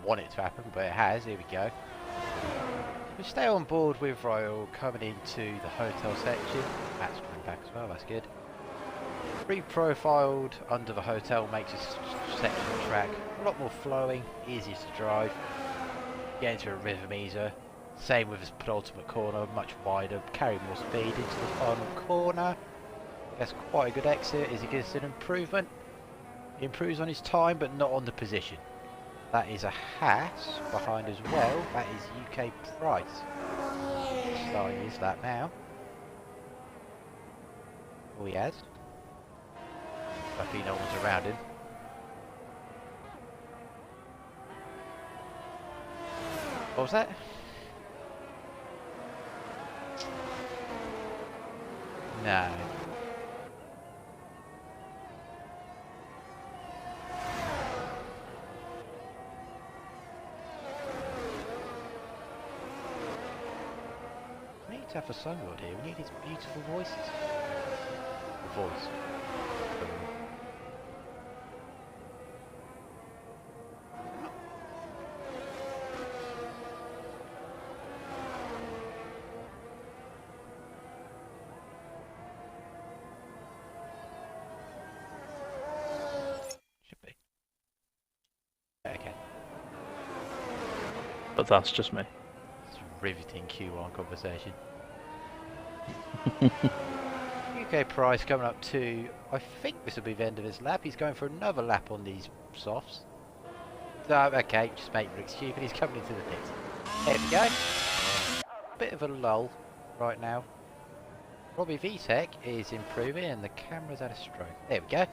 want it to happen, but it has. Here we go. We stay on board with Royal, coming into the hotel section. Matt's coming back as well, that's good. Pre-profiled under the hotel makes this section of track a lot more flowing, easier to drive. Get into a rhythm easier. Same with his penultimate corner, much wider, carry more speed into the final corner. That's quite a good exit, as he gets an improvement. He improves on his time, but not on the position. That is a Haas behind as well. That is UK Price. Starting to use that now. Oh, he has. Luckily no one's around him. What was that? No. We need to have a songbird here. We need his beautiful voices. The voice. But that's just me. It's a riveting Q1 conversation. UK Price coming up to, I think this will be the end of his lap. He's going for another lap on these softs. So, okay, just make me look stupid. He's coming into the pits. There we go. Bit of a lull right now. Robbie VTech is improving and the camera's had a stroke. There we go.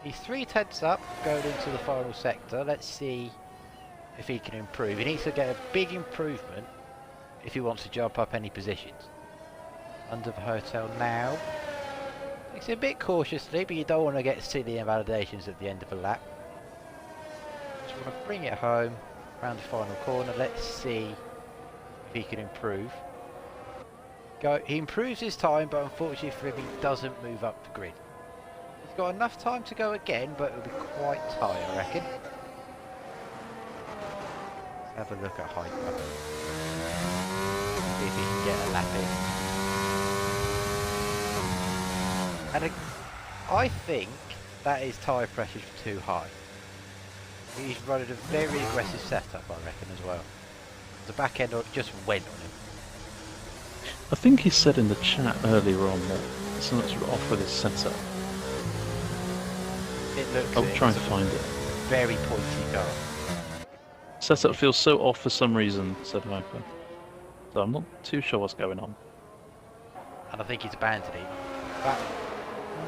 He's 3/10 up going into the final sector. Let's see if he can improve. He needs to get a big improvement if he wants to jump up any positions. Under the hotel now. It's a bit cautiously, but you don't want to get silly invalidations at the end of a lap. Just want to bring it home around the final corner. Let's see if he can improve. He improves his time, but unfortunately for him, he doesn't move up the grid. He's got enough time to go again, but it'll be quite tight, I reckon. Have a look at height. See if he can get a lap in. And I think that his tyre pressure is too high. He's running a very aggressive setup, I reckon, as well. The back end just went on him. I think he said in the chat earlier on that something's off with his setup. It looks. I'll try and find it. Very pointy car. Setup feels so off for some reason, said Hyper. So I'm not too sure what's going on. And I think he's abandoned it. That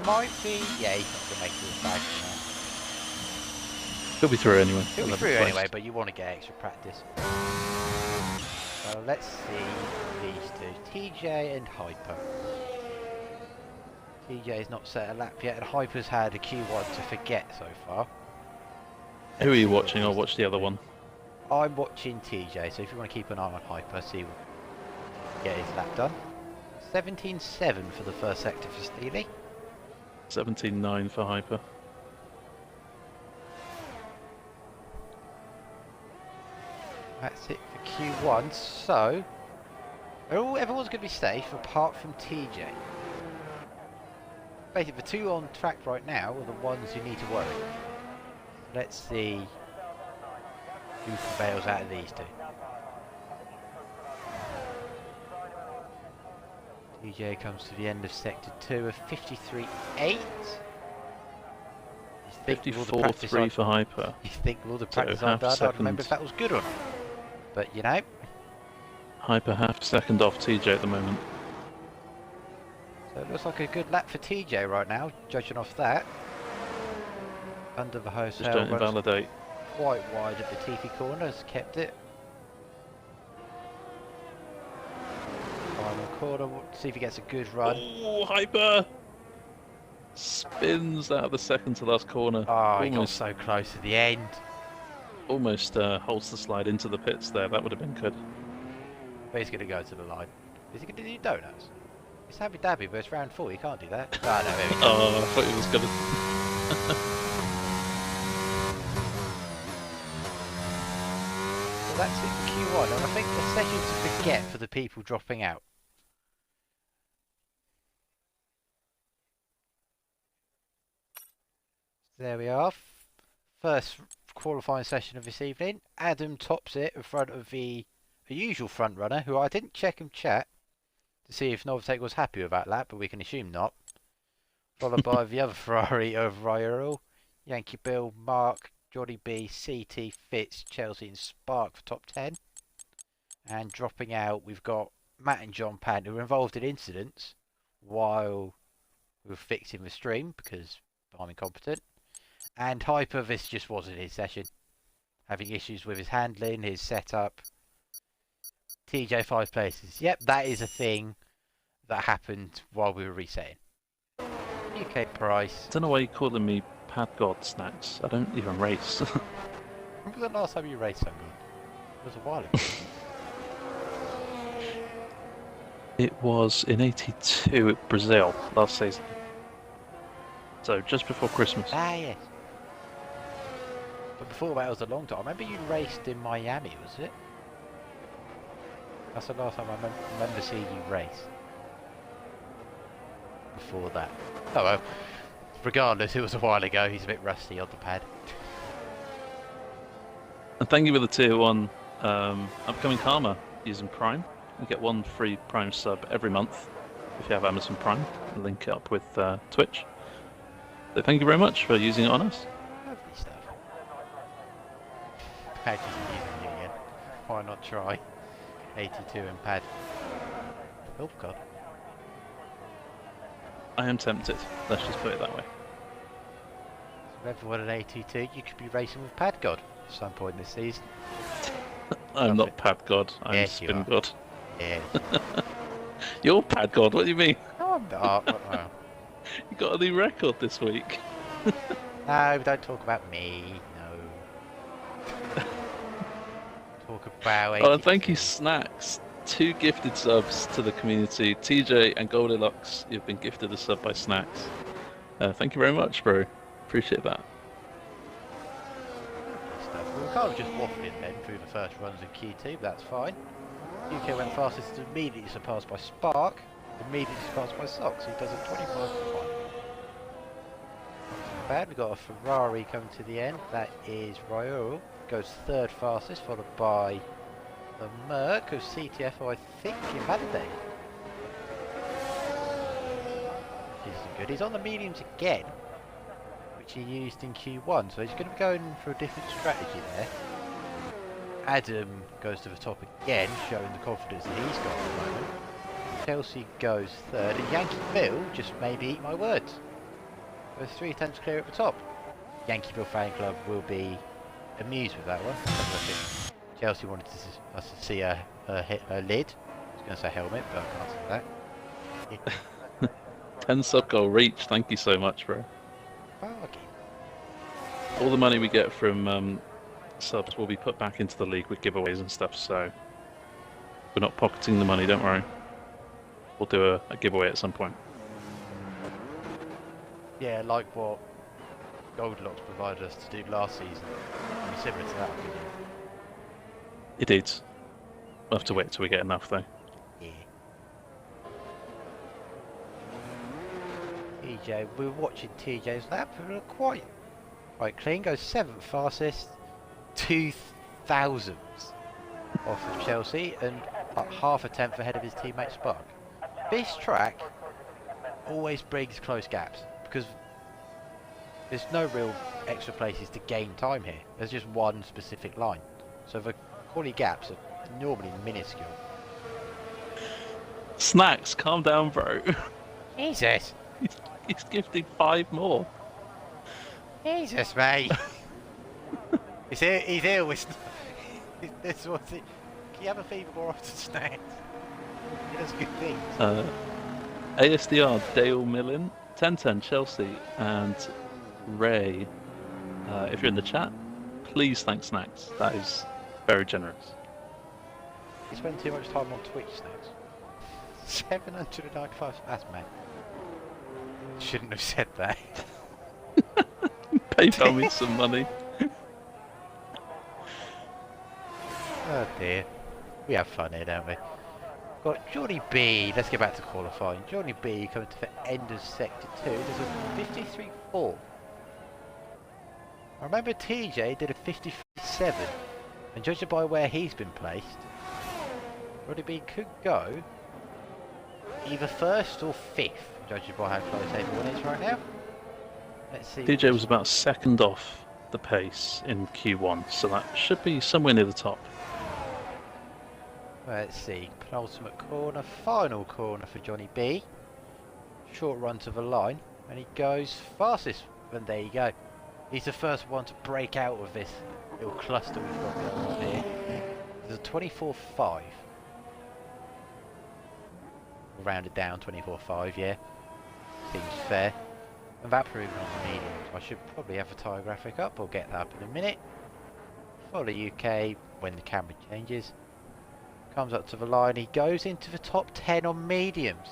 might be. Yeah, he's not going to make it back now. He'll be through anyway. He'll be through anyway, but you want to get extra practice. So let's see these two, TJ and Hyper. TJ's not set a lap yet, and Hyper's had a Q1 to forget so far. Who are you watching? I'll watch the other one. I'm watching TJ, so if you want to keep an eye on Hyper, see what get his lap done. 17.7 for the first sector for Steely. 17.9 for Hyper. That's it for Q1, so everyone's going to be safe apart from TJ. Basically, the two on track right now are the ones who need to worry. Let's see who prevails out of these two. TJ comes to the end of sector 2 of 53.8. 54.3 for Hyper. You think all the practice I've done, I'd remember if that was good or not. But you know. Hyper half second off TJ at the moment. So it looks like a good lap for TJ right now, judging off that. Under the hotel. Just don't invalidate. Quite wide at the TP corner, has kept it. Final corner, see if he gets a good run. Oh, Hyper! Spins out of the second to last corner. Oh, he got so close to the end. Almost holds the slide into the pits there. That would have been good. But he's going to go to the line. Is he going to do donuts? It's abuDhabi, but it's round 4. You can't do that. Oh, no, there we go. Oh, I thought he was going to. that's it for Q1, and I think the session to forget for the people dropping out. There we are. First qualifying session of this evening. Adam tops it in front of the usual front runner, who I didn't check in chat to see if Novatech was happy with that lap, but we can assume not. Followed by the other Ferrari over IIRL, Yankee Bill, Mark, Johnny B, CT, Fitz, Chelsea and Spark for top 10. And dropping out, we've got Matt and John Pan, who were involved in incidents while we were fixing the stream because I'm incompetent. And Hyper, this just wasn't his session. Having issues with his handling, his setup. TJ 5 places. Yep, that is a thing that happened while we were resetting. UK price. I don't know why you're calling me Pad God Snacks. I don't even race. When was the last time you raced something? It was a while ago. It was in '82 at Brazil last season. So just before Christmas. Ah, yes. But before that was a long time. I remember you raced in Miami, was it? That's the last time I remember seeing you race. Before that. Oh well. Regardless, it was a while ago. He's a bit rusty on the pad. And thank you for the tier 1 upcoming Karma using Prime. You get 1 free Prime sub every month if you have Amazon Prime. I'll link it up with Twitch. So thank you very much for using it on us. Lovely stuff. Pad isn't using you again. Why not try 82 and pad? Oh god. I am tempted. Let's just put it that way. So if everyone at 82, you could be racing with Pad God at some point this season. I'm not Pad God. I'm Yes, Spin you God. Yeah. You're Pad God. What do you mean? No, I'm not. Well, You got a new record this week. no, don't talk about me. No. Talk about 82. Oh, and thank you, Snacks. 2 gifted subs to the community. TJ and Goldilocks, you've been gifted a sub by Snacks. Thank you very much, bro. Appreciate that. Stuff. Well, we can't just waffle it then through the first runs of Q2, but that's fine. UK went fastest, immediately surpassed by Spark, immediately surpassed by Sox. He does a 25.1. Not too bad. We've got a Ferrari coming to the end. That is Raul. Goes 3rd fastest, followed by the Merc of CTF, I think, Invalidate. This isn't good. He's on the mediums again, which he used in Q1, so he's going to be going for a different strategy there. Adam goes to the top again, showing the confidence that he's got at the moment. Chelsea goes 3rd, and Yankee Bill just maybe eat my words. There's 3 attempts clear at the top. Yankee Bill fan club will be amused with that one. Chelsea wanted us to see her lid. I was going to say helmet, but I can't say that. 10 sub goal reach. Thank you so much, bro. Bargain. All the money we get from subs will be put back into the league with giveaways and stuff, so we're not pocketing the money, don't worry. We'll do a giveaway at some point. Yeah, like what Goldilocks provided us to do last season. Similar to that, video. It is. We'll have to wait till we get enough, though. Yeah. TJ, we were watching TJ's lap. We were quite clean. Goes 7th fastest, 2,000ths off of Chelsea, and like half a tenth ahead of his teammate Spark. This track always brings close gaps because there's no real extra places to gain time here. There's just one specific line, so the quality gaps are normally minuscule. Snacks, calm down, bro. Jesus. He's gifting 5 more. Jesus, mate. he's ill with... This what's it. Can you have a fever more often, Snacks? He does good things. ASDR, Dale Millen, 1010 Chelsea, and Ray. If you're in the chat, please thank Snacks. That is very generous. You spend too much time on Twitch, Snacks. 795. That's mate. Shouldn't have said that. PayPal me some money. Oh dear. We have fun here, don't we? Got Johnny B. Let's get back to qualifying. Johnny B coming to the end of sector 2. There's a 53.4. I remember TJ did a 53.7. And judging by where he's been placed, Johnny B could go either first or fifth, judging by how close everyone is right now. Let's see. DJ was about second off the pace in Q1, so that should be somewhere near the top. Let's see. Penultimate corner, final corner for Johnny B. Short run to the line, and he goes fastest. And there you go. He's the first one to break out of this little cluster we've got going on here. There's a 24.5. Rounded down 24.5, yeah. Seems fair. And that proven on the medium. I should probably have the tyre graphic up. We'll get that up in a minute. Follow UK when the camera changes. Comes up to the line. He goes into the top 10 on mediums.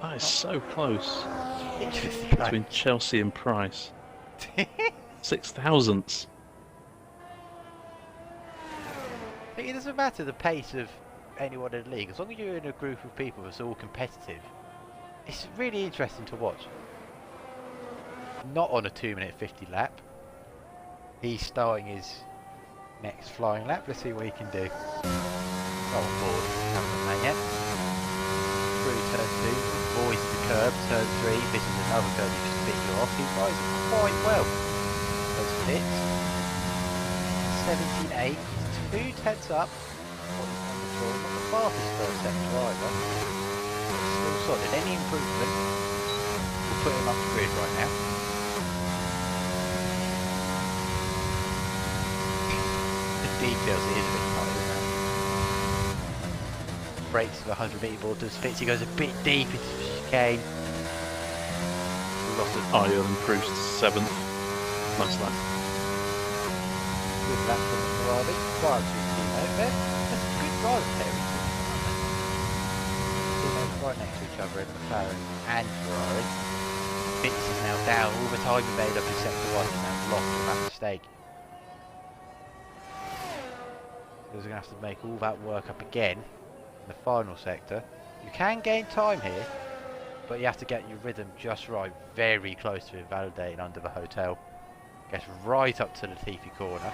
That is so close. Interesting. Between Chelsea and Price. 6 thousandths. It doesn't matter the pace of anyone in the league. As long as you're in a group of people that's all competitive, it's really interesting to watch. Not on a 2-minute 50 lap. He's starting his next flying lap. Let's see what he can do. Not on board. Haven't done that yet. Through turn 2. Avoids the curb. Turn 3. This is another curb you can spin you off. He rides quite well. Those hits. 17.8. 2 tenths up. Not the fastest first sector either. Still solid. Any improvement will put him up to grid right now. The details is a bit tight, isn't it? Breaks to the 100 metre board, does fits, he goes a bit deep into the chicane. Lots of Ireland improves to 7th. Nice lap. good lap from the Ferrari. Right to his teammate there. That's a good driver there. Teammates right next to each other in McLaren and Ferrari. Fitz is now down. All the time he made up in sector 1 is now lost from that mistake. Because we're going to have to make all that work up again in the final sector. You can gain time here, but you have to get your rhythm just right, very close to invalidating under the hotel. Gets right up to the Latifi corner.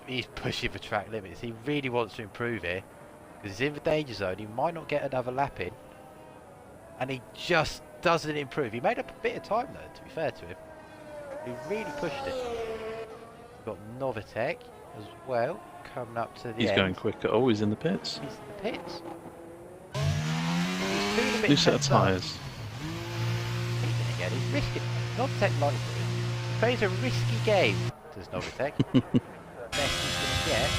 He's pushing the track limits. He really wants to improve here, because he's in the danger zone. He might not get another lap in, and he just doesn't improve. He made up a bit of time though, to be fair to him. He really pushed it. We've got Novitek as well, coming up to the end. He's going quicker. Oh, he's in the pits. He's in the pits. He's feeling a bit New set of tense up. tyres. Even again, he's risking. Novitek likes it. He plays a risky game, does Novitek. Best he's going to get.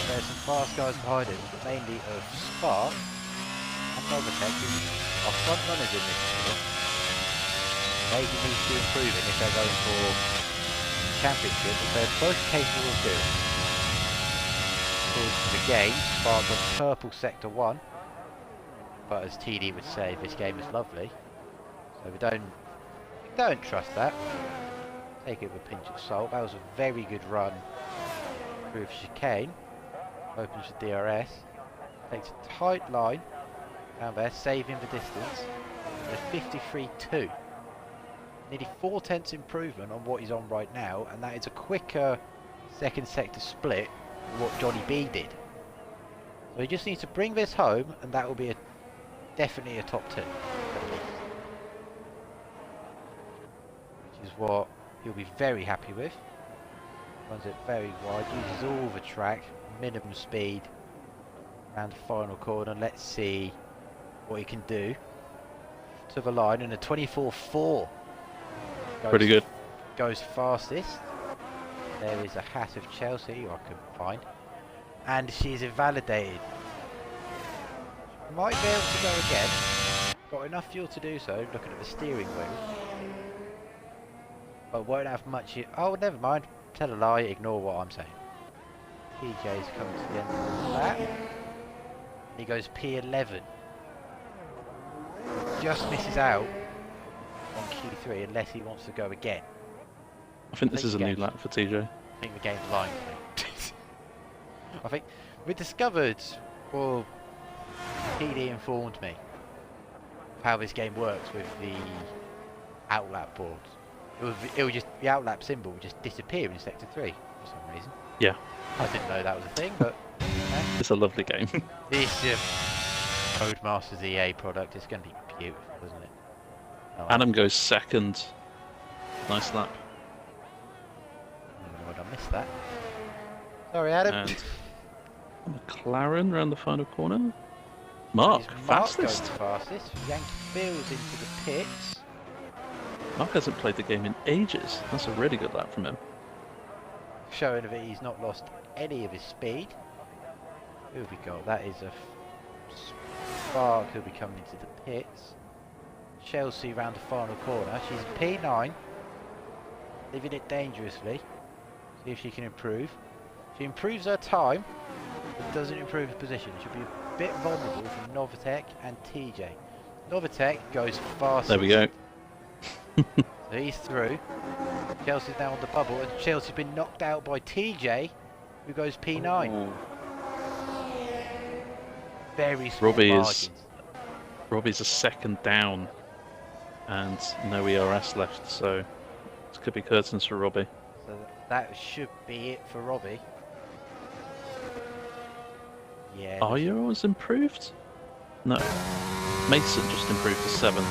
There's some fast guys behind him, mainly of Spark and Novitek, who are front runners in this field. Maybe needs to improve it if they're going for championship, which they're both capable of doing. Towards the game, Spark on purple sector 1, but as TD would say, this game is lovely, so we don't trust that. Take it with a pinch of salt. That was a very good run through the chicane. Opens the DRS, takes a tight line down there, saving the distance. And a 53.2. Nearly 4 tenths improvement on what he's on right now, and that is a quicker second sector split than what Johnny B did. So he just needs to bring this home, and that will be definitely a top 2 at least. Which is what he'll be very happy with. Runs it very wide, uses all the track, minimum speed around the final corner. Let's see what he can do. To the line in a 24.4. Pretty good. Goes fastest. There is a hat of Chelsea who I couldn't find. And she is invalidated. Might be able to go again. Got enough fuel to do so, looking at the steering wheel. But won't have much. Oh, never mind. Tell a lie, ignore what I'm saying. TJ's coming to the end of the lap. He goes P11. Just misses out on Q3 unless he wants to go again. I think this is a new lap for TJ. I think the game's lying to me. I think we discovered, or PD informed me, of how this game works with the outlap boards. It would just, the outlap symbol would just disappear in Sector 3 for some reason. Yeah. I didn't know that was a thing, but It's a lovely game. this Codemasters EA product is going to be beautiful, isn't it? Oh, Adam goes second. Nice lap. I missed that. Sorry, Adam. And McLaren around the final corner. Mark, fastest. Goes fastest. Yankee Bills into the pits. Mark hasn't played the game in ages. That's a really good lap from him. Showing that he's not lost any of his speed. Who have we got? That is a Spark who'll be coming into the pits. Chelsea round the final corner. She's P9. Leaving it dangerously. See if she can improve. She improves her time, but doesn't improve her position. She'll be a bit vulnerable from Novatech and TJ. Novatech goes fast. There we go. So he's through. Chelsea's now on the bubble, and Chelsea's been knocked out by TJ, who goes P9. Ooh. Very small margins. Robbie's a second down, and no ERS left, so this could be curtains for Robbie. So that should be it for Robbie. Yeah. Are yours improved? No. Mason just improved to 7.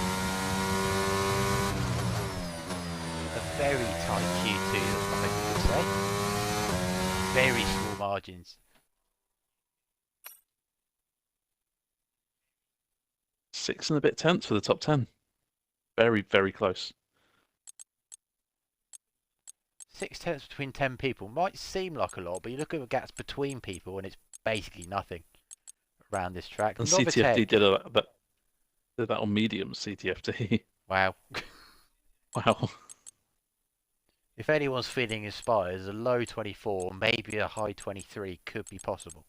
A very tight Q2, that's what I would say. Very small margins. 6 and a bit tenths for the top 10. Very, very close. 6 tenths between 10 people might seem like a lot, but you look at the gaps between people and it's basically nothing around this track. And CTFD did that on mediums, CTFD. Wow. Wow. If anyone's feeling inspired, a low 24, maybe a high 23 could be possible.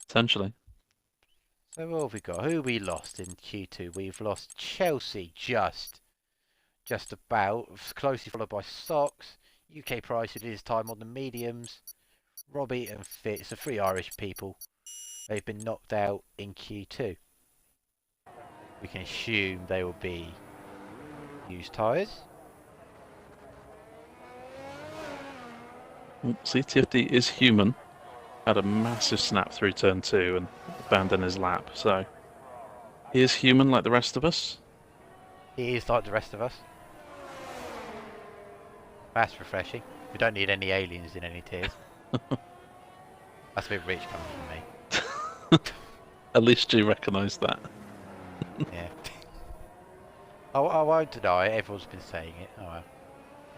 Potentially. So what have we got? Who we lost in Q2? We've lost Chelsea just about, closely followed by Sox. UK Price who did his time on the mediums. Robbie and Fitz, the 3 Irish people. They've been knocked out in Q2. We can assume they will be used tyres. CTFD is human. Had a massive snap through turn 2 and abandoned his lap, so he is human like the rest of us. He is like the rest of us. That's refreshing. We don't need any aliens in any tiers. That's a bit rich coming from me. At least you recognise that. Yeah. I won't deny it, everyone's been saying it. Oh well.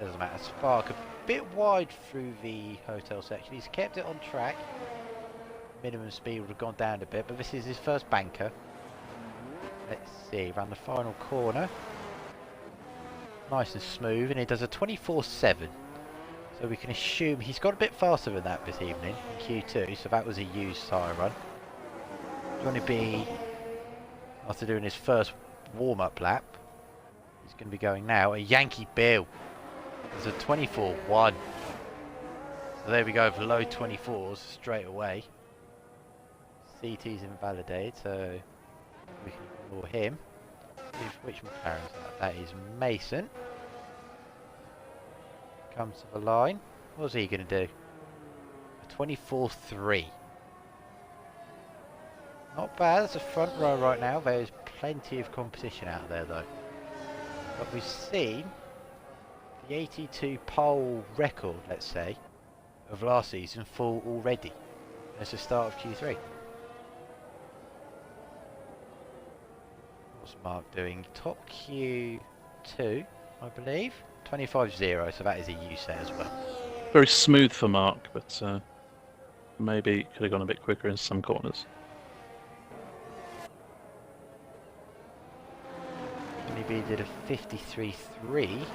It doesn't matter. Spark a bit wide through the hotel section. He's kept it on track. Minimum speed would have gone down a bit, but this is his first banker. Let's see, around the final corner. Nice and smooth, and he does a 24.7. So we can assume he's got a bit faster than that this evening in Q2, so that was a used tyre run. He's going to be, after doing his first warm-up lap, he's going to be going now a Yankee Bill. There's a 24.1. So there we go for low 24s straight away. CT's invalidated, so we can ignore him. Which McLaren's that? That is Mason. Comes to the line. What's he going to do? A 24.3. Not bad, it's a front row right now. There's plenty of competition out there though. But we've seen the 82 pole record, let's say, of last season fall already. That's the start of Q3. What's Mark doing? Top Q2, I believe. 25.0, so that is a U set as well. Very smooth for Mark, but maybe could have gone a bit quicker in some corners. Maybe he did a 53.3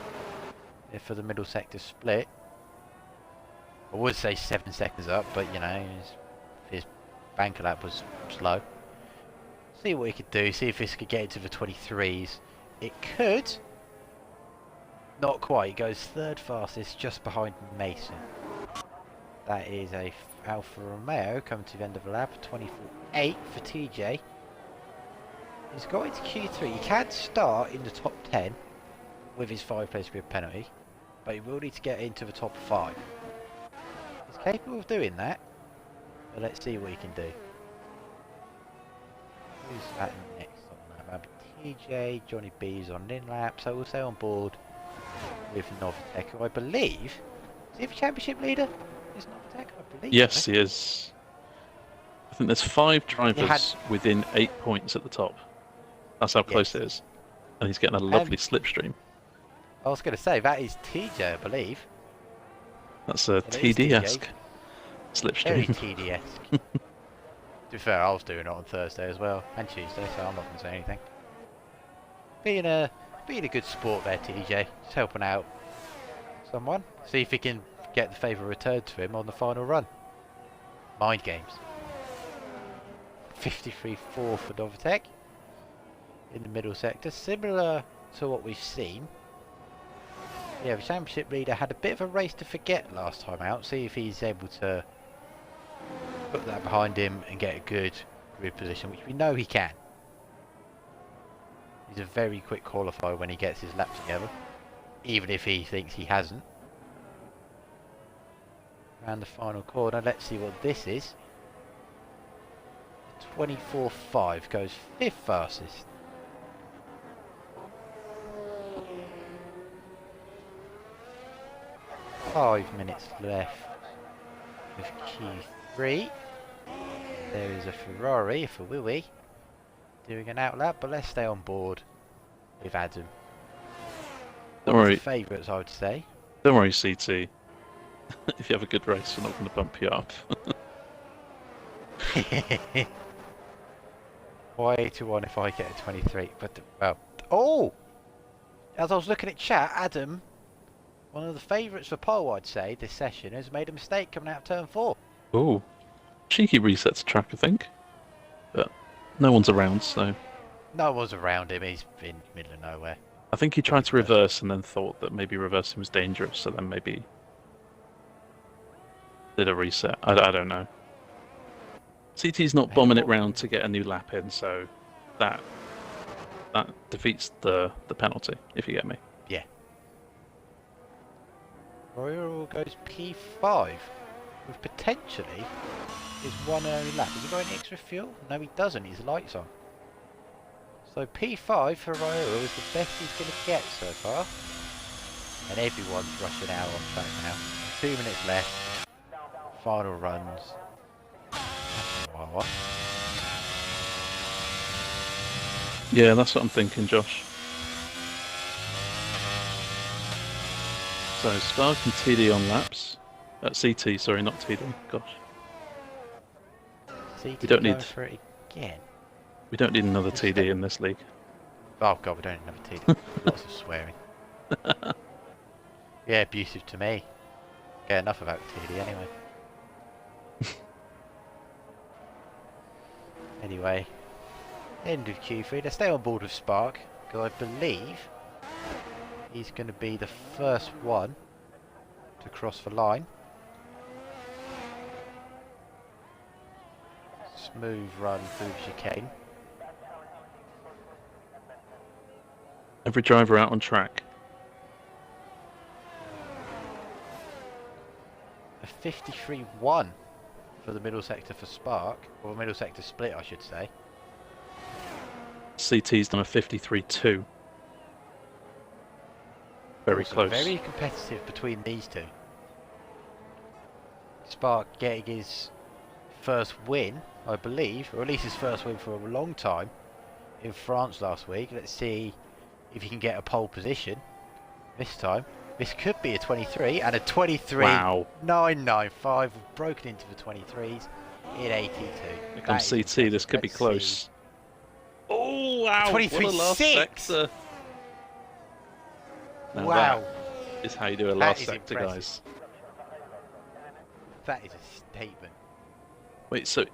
for the middle sector split. I would say 7 seconds up, but you know, his banker lap was slow. See what he could do, see if this could get into the 23s. It could. Not quite. He goes third fastest, just behind Mason. That is a Alfa Romeo coming to the end of the lap. 24.8 for TJ. He's got into Q3. He can start in the top 10 with his 5-place grid penalty, but he will need to get into the top 5. He's capable of doing that, but let's see what he can do. Who's that next on that? TJ, Johnny B's on in lap, so we'll stay on board with Novatech, who I believe is he the championship leader? Is Novatech? I believe. Yes, so. he is. I think there's 5 drivers within 8 points at the top. That's how close it is, and he's getting a lovely slipstream. I was going to say that is TJ, I believe. That's a TD-esque Very slipstream. TD-esque. To be fair, I was doing it on Thursday as well, and Tuesday, so I'm not going to say anything. Being a good sport there, TJ. Just helping out someone. See if he can get the favour returned to him on the final run. Mind games. 53.4 for Novatech in the middle sector. Similar to what we've seen. Yeah, the championship leader had a bit of a race to forget last time out. See if he's able to put that behind him and get a good grid position, which we know he can. He's a very quick qualifier when he gets his lap together, even if he thinks he hasn't. Around the final corner, let's see what this is. 24.5 goes 5th fastest. Five minutes left with Q3. There is a Ferrari for Willie doing an outlap, but let's stay on board with Adam. Don't worry. Favourites, I would say. Don't worry, CT. If you have a good race, we're not going to bump you up. Y81 if I get a 23, but well, oh! As I was looking at chat, Adam, one of the favourites for pole, I'd say, this session, has made a mistake coming out of turn 4. Ooh, cheeky resets track, I think, but no one's around, so. No one's around him. He's in the middle of nowhere. I think he tried to reverse and then thought that maybe reversing was dangerous, so then maybe did a reset. I don't know. CT's not bombing it round to get a new lap in, so that defeats the penalty, if you get me. Yeah. Royal goes P5 with potentially his one and only lap. Has he got any extra fuel? No, he doesn't. His lights on. So P5 for Royal is the best he's going to get so far. And everyone's rushing out on track now. 2 minutes left. Final runs. What? Yeah, that's what I'm thinking, Josh. So Spark and TD on laps. CT, sorry, not TD. Gosh. CT we don't need for it again. We don't need another TD in this league. Oh god, we don't need another TD. Lots of swearing. Yeah, abusive to me. Get enough about TD anyway. Anyway, end of Q3. Let's stay on board with Spark, because I believe he's going to be the first one to cross the line. Smooth run through the chicane. Every driver out on track. A 53.1 for the middle sector for Spark, or middle sector split I should say. CT's done a 53.2. Very Also close. very competitive between these two. Spark getting his first win, I believe, or at least his first win for a long time in France last week. Let's see if he can get a pole position this time. This could be a 23 and a 23. Wow. 995 broken into the 23s in 82. Here comes CT, this could be close. Oh wow! 23.6. What a last sector. Now Wow. That is how you do a last sector, guys. That is a statement. Wait, so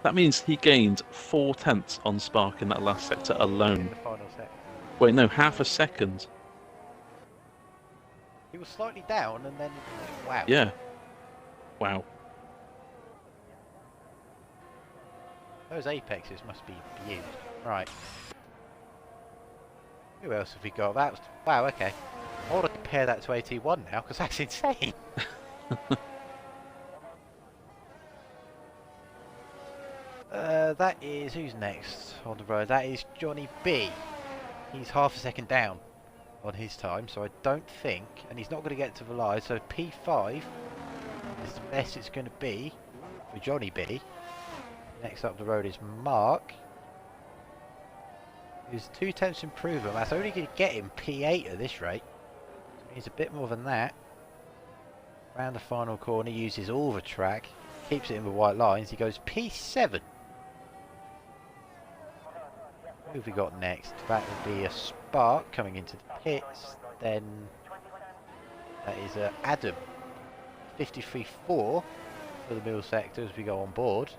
that means he gained 4/10 on Spark in that last sector alone. In the final sector. Wait, no, half a second. He was slightly down and then, wow. Yeah. Wow. Those apexes must be abused. Right. Who else have we got? That was, wow, okay. I want to compare that to 81 now, because that's insane. That is, who's next on the road? That is Johnny B. He's half a second down on his time, so I don't think, and he's not going to get to the line, so P5 is the best it's going to be for Johnny B. Next up the road is Mark. Who's 2 tenths improvement. That's only going to get him P8 at this rate. So he's a bit more than that. Round the final corner, uses all the track, keeps it in the white lines. He goes P7. Who have we got next? That would be a Spark coming into the pits. Then that is Adam. 53.4 for the middle sector as we go on board.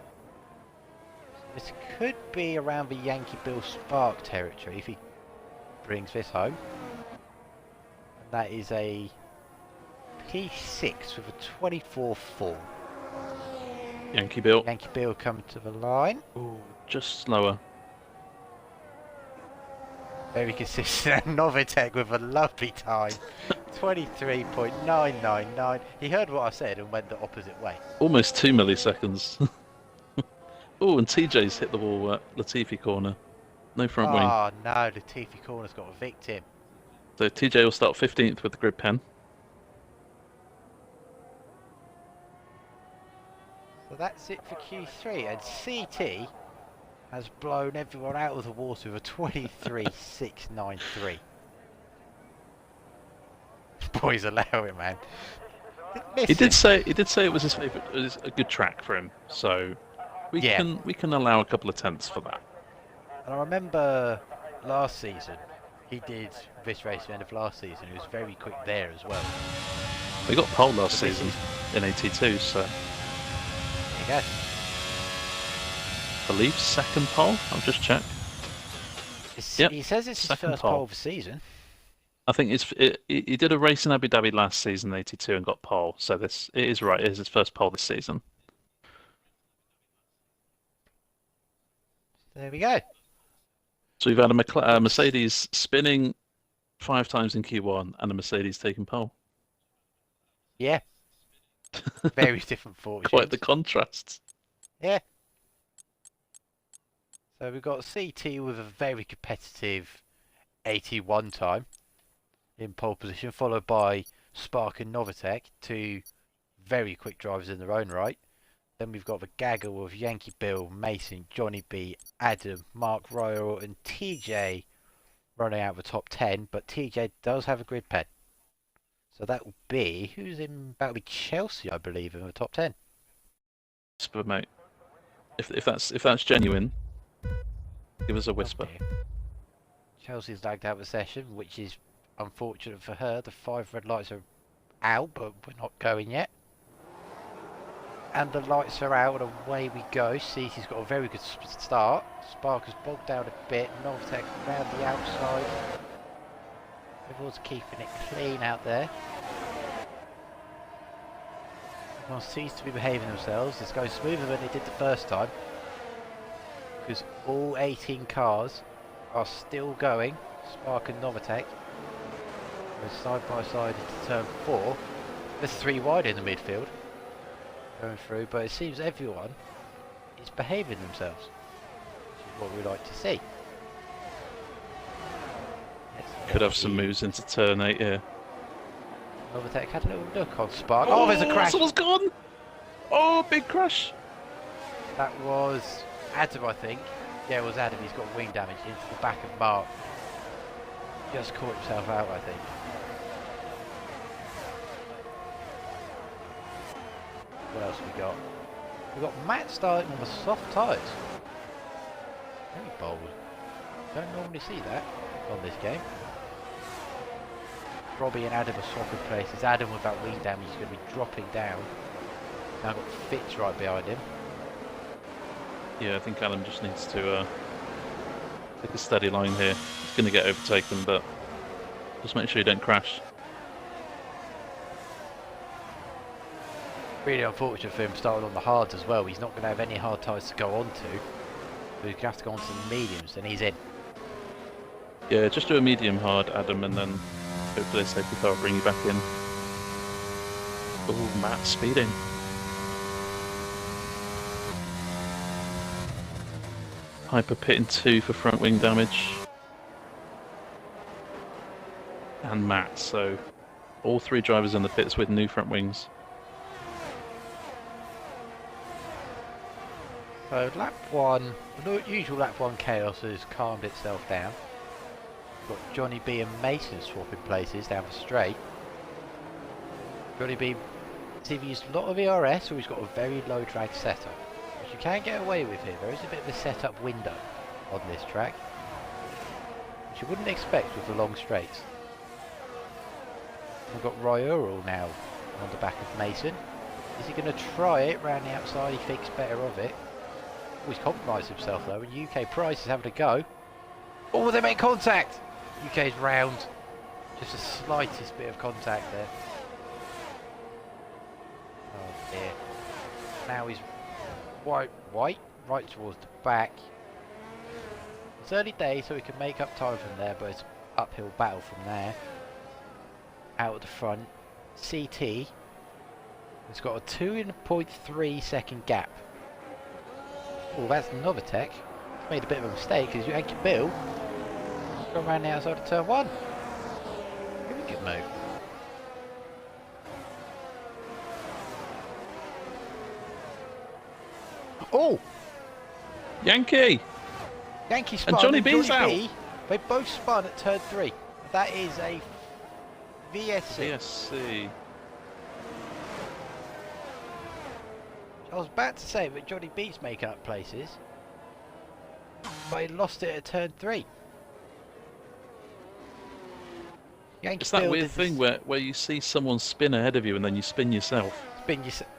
This could be around the Yankee Bill Spark territory if he brings this home. And that is a P6 with a 24.4. Yankee Bill. Yankee Bill coming to the line. Ooh, just slower. Very consistent. Novitec with a lovely time. 23.999. He heard what I said and went the opposite way. Almost 2 milliseconds. Oh, and TJ's hit the wall at Latifi corner. No front wing. Oh no, Latifi corner's got a victim. So TJ will start 15th with the grid pen. So that's it for Q3, and CT has blown everyone out of the water with a 23.693. Boys allow it, man. He did say it was his favourite. It was a good track for him. So we can allow a couple of tenths for that. And I remember last season he did this race at the end of last season. He was very quick there as well. They got pole last season in 82, so. There you go. I believe second pole. I'll just check. Yep. He says it's his first pole of the season. I think he did a race in Abu Dhabi last season, 82, and got pole. So it is right. It is his first pole this season. There we go. So we've had a Mercedes spinning 5 times in Q1 and a Mercedes taking pole. Yeah. Very different fortunes. Quite the contrast. Yeah. So we've got CT with a very competitive 81 time in pole position, followed by Spark and Novitec, 2 very quick drivers in their own right. Then we've got the gaggle of Yankee Bill, Mason, Johnny B, Adam, Mark Royal and TJ running out of the top 10, but TJ does have a grid pen. So that will be, that'll be Chelsea, I believe, in the top 10. Whisper, mate. If that's genuine, give us a whisper. Okay. Chelsea's lagged out of the session, which is unfortunate for her. The 5 red lights are out, but we're not going yet. And the lights are out, and away we go. CT's got a very good start. Spark has bogged down a bit. Novitec round the outside. Everyone's keeping it clean out there. Everyone seems to be behaving themselves. It's going smoother than it did the first time, because all 18 cars are still going. Spark and Novitec. We're side by side into turn 4. There's 3 wide in the midfield going through, but it seems everyone is behaving themselves, which is what we like to see. Could have some moves into turn 8 here. Novitec had a little look on Spark. Oh, there's a crash! Someone's gone! Oh, big crash! That was Adam, I think. Yeah, it was Adam. He's got wing damage into the back of Mark. Just caught himself out, I think. What else have we got? We've got Matt starting on the soft tyres. Very bold. Don't normally see that on this game. Robbie and Adam are swapping places. Adam with that wing damage is going to be dropping down. Now got Fitz right behind him. Yeah, I think Adam just needs to take a steady line here. He's going to get overtaken, but just make sure you don't crash. Really unfortunate for him starting on the hards as well. He's not going to have any hard tyres to go on to. So he's going to have to go on to the mediums, and he's in. Yeah, just do a medium hard, Adam, and then hopefully a safety car will bring you back in. Oh, Matt speeding. Hyper pitting 2 for front wing damage. And Matt, so all 3 drivers in the pits with new front wings. So lap 1, the usual lap 1 chaos has calmed itself down. Got Johnny B and Mason swapping places down the straight. Johnny B has either used a lot of ERS or he's got a very low drag setup, which you can get away with here. There is a bit of a setup window on this track, which you wouldn't expect with the long straights. We've got IIRL now on the back of Mason. Is he going to try it round the outside? He thinks better of it. Oh, he's compromised himself though, and UK Price is having a go. Oh, they make contact! UK's round. Just the slightest bit of contact there. Oh dear. Now he's right towards the back. It's early days, so he can make up time from there, but it's uphill battle from there. Out at the front, CT has got a 2.3 second gap. Oh, that's Novatech. Made a bit of a mistake because Yankee Bill gone around the outside of turn 1. Really good move. Oh! Yankee! Yankee spun and Johnny B's out. B, they both spun at turn 3. That is a VSC. VSC. I was about to say, but Johnny B's making up places. But he lost it at turn 3. Yankee It's that Bill weird did thing where you see someone spin ahead of you and then you spin yourself. spin yourself.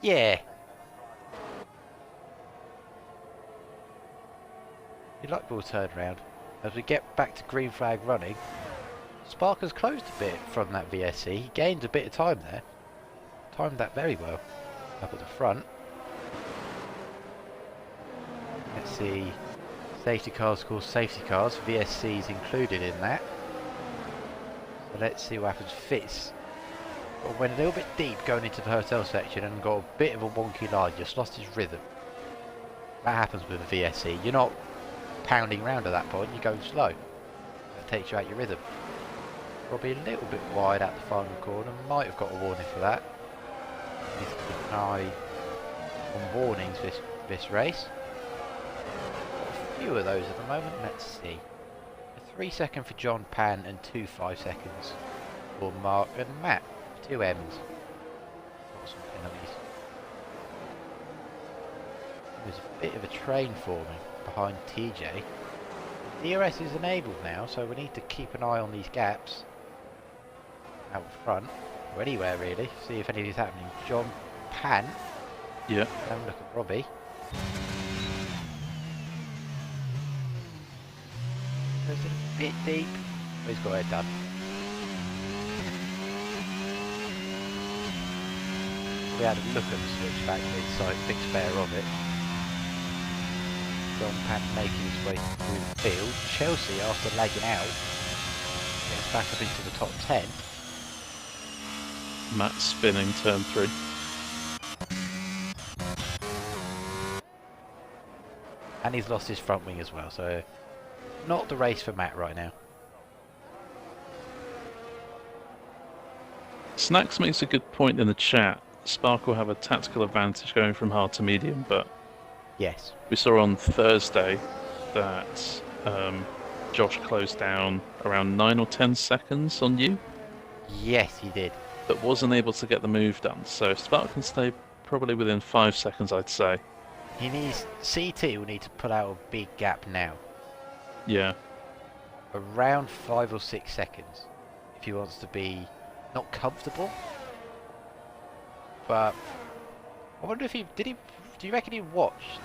Yeah. Your luck will turn round. As we get back to green flag running, Sparker's closed a bit from that VSC. He gained a bit of time there. Timed that very well. Up at the front. Let's see. Safety cars called safety cars. VSC's included in that. So let's see what happens. Fitz went a little bit deep going into the hotel section and got a bit of a wonky line. Just lost his rhythm. That happens with a VSC. You're not pounding round at that point. You're going slow. That takes you out your rhythm. Probably a little bit wide at the final corner. Might have got a warning for that. Need to keep an eye on warnings this race. Got a few of those at the moment. Let's see. A 3 second for John Pan and 2 5 seconds for Mark and Matt. 2 M's. Got some penalties. There's a bit of a train forming behind TJ. DRS is enabled now, so we need to keep an eye on these gaps out front, or anywhere really, see if anything's happening. John Pan. Yeah. Have a look at Robbie. Goes a bit deep, but he's got it done. We had a look at the switchback inside, thinks better of it. John Pan making his way through the field. Chelsea, after lagging out, gets back up into the top 10. Matt spinning turn 3. And he's lost his front wing as well, so not the race for Matt right now. Snacks makes a good point in the chat. Spark will have a tactical advantage going from hard to medium, but Yes. we saw on Thursday that Josh closed down around 9 or 10 seconds on you, Yes, he did. but wasn't able to get the move done. So Spark can stay probably within 5 seconds, I'd say. He needs... CT will need to pull out a big gap now. Yeah. Around 5 or 6 seconds. If he wants to be not comfortable. But I wonder if he... Do you reckon he watched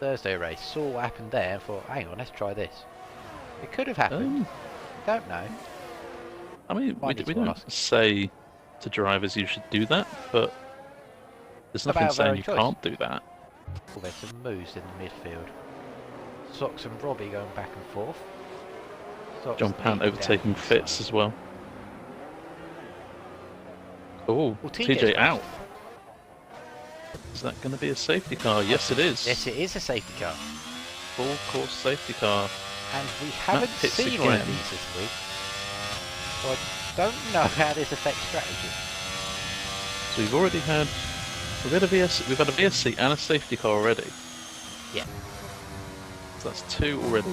Thursday race, saw what happened there and thought, hang on, let's try this? It could have happened. Don't know. I mean, Might we need to don't ask. say to drivers you should do that, but there's nothing About their saying own you choice. can't do that. Oh, there's some moves in the midfield. Socks and Robbie going back and forth. Socks John Pant deep overtaking down Fitz inside. as well. Oh, Well, TJ out. left. Is that going to be a safety car? Yes, it is. Yes, it is a safety car. Full course safety car. And we haven't Pitts seen any again. of these this week. So I don't know how this affects strategy. So we've already had we've had a VSC and a safety car already. Yeah. So that's 2 already.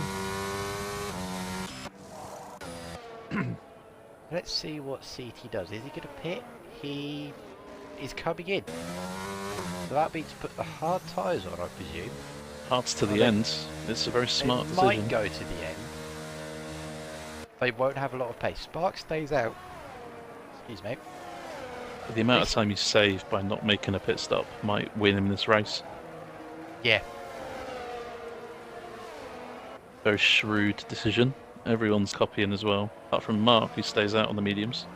Let's see what CT does. Is he going to pit? He is coming in. So that'd be to put the hard tyres on, I presume. Hearts to the end. It's a very smart They decision. might go to the end. They won't have a lot of pace. Spark stays out. Excuse me. But the amount of time you save by not making a pit stop might win him this race. Yeah. Very shrewd decision. Everyone's copying as well, apart from Mark, who stays out on the mediums.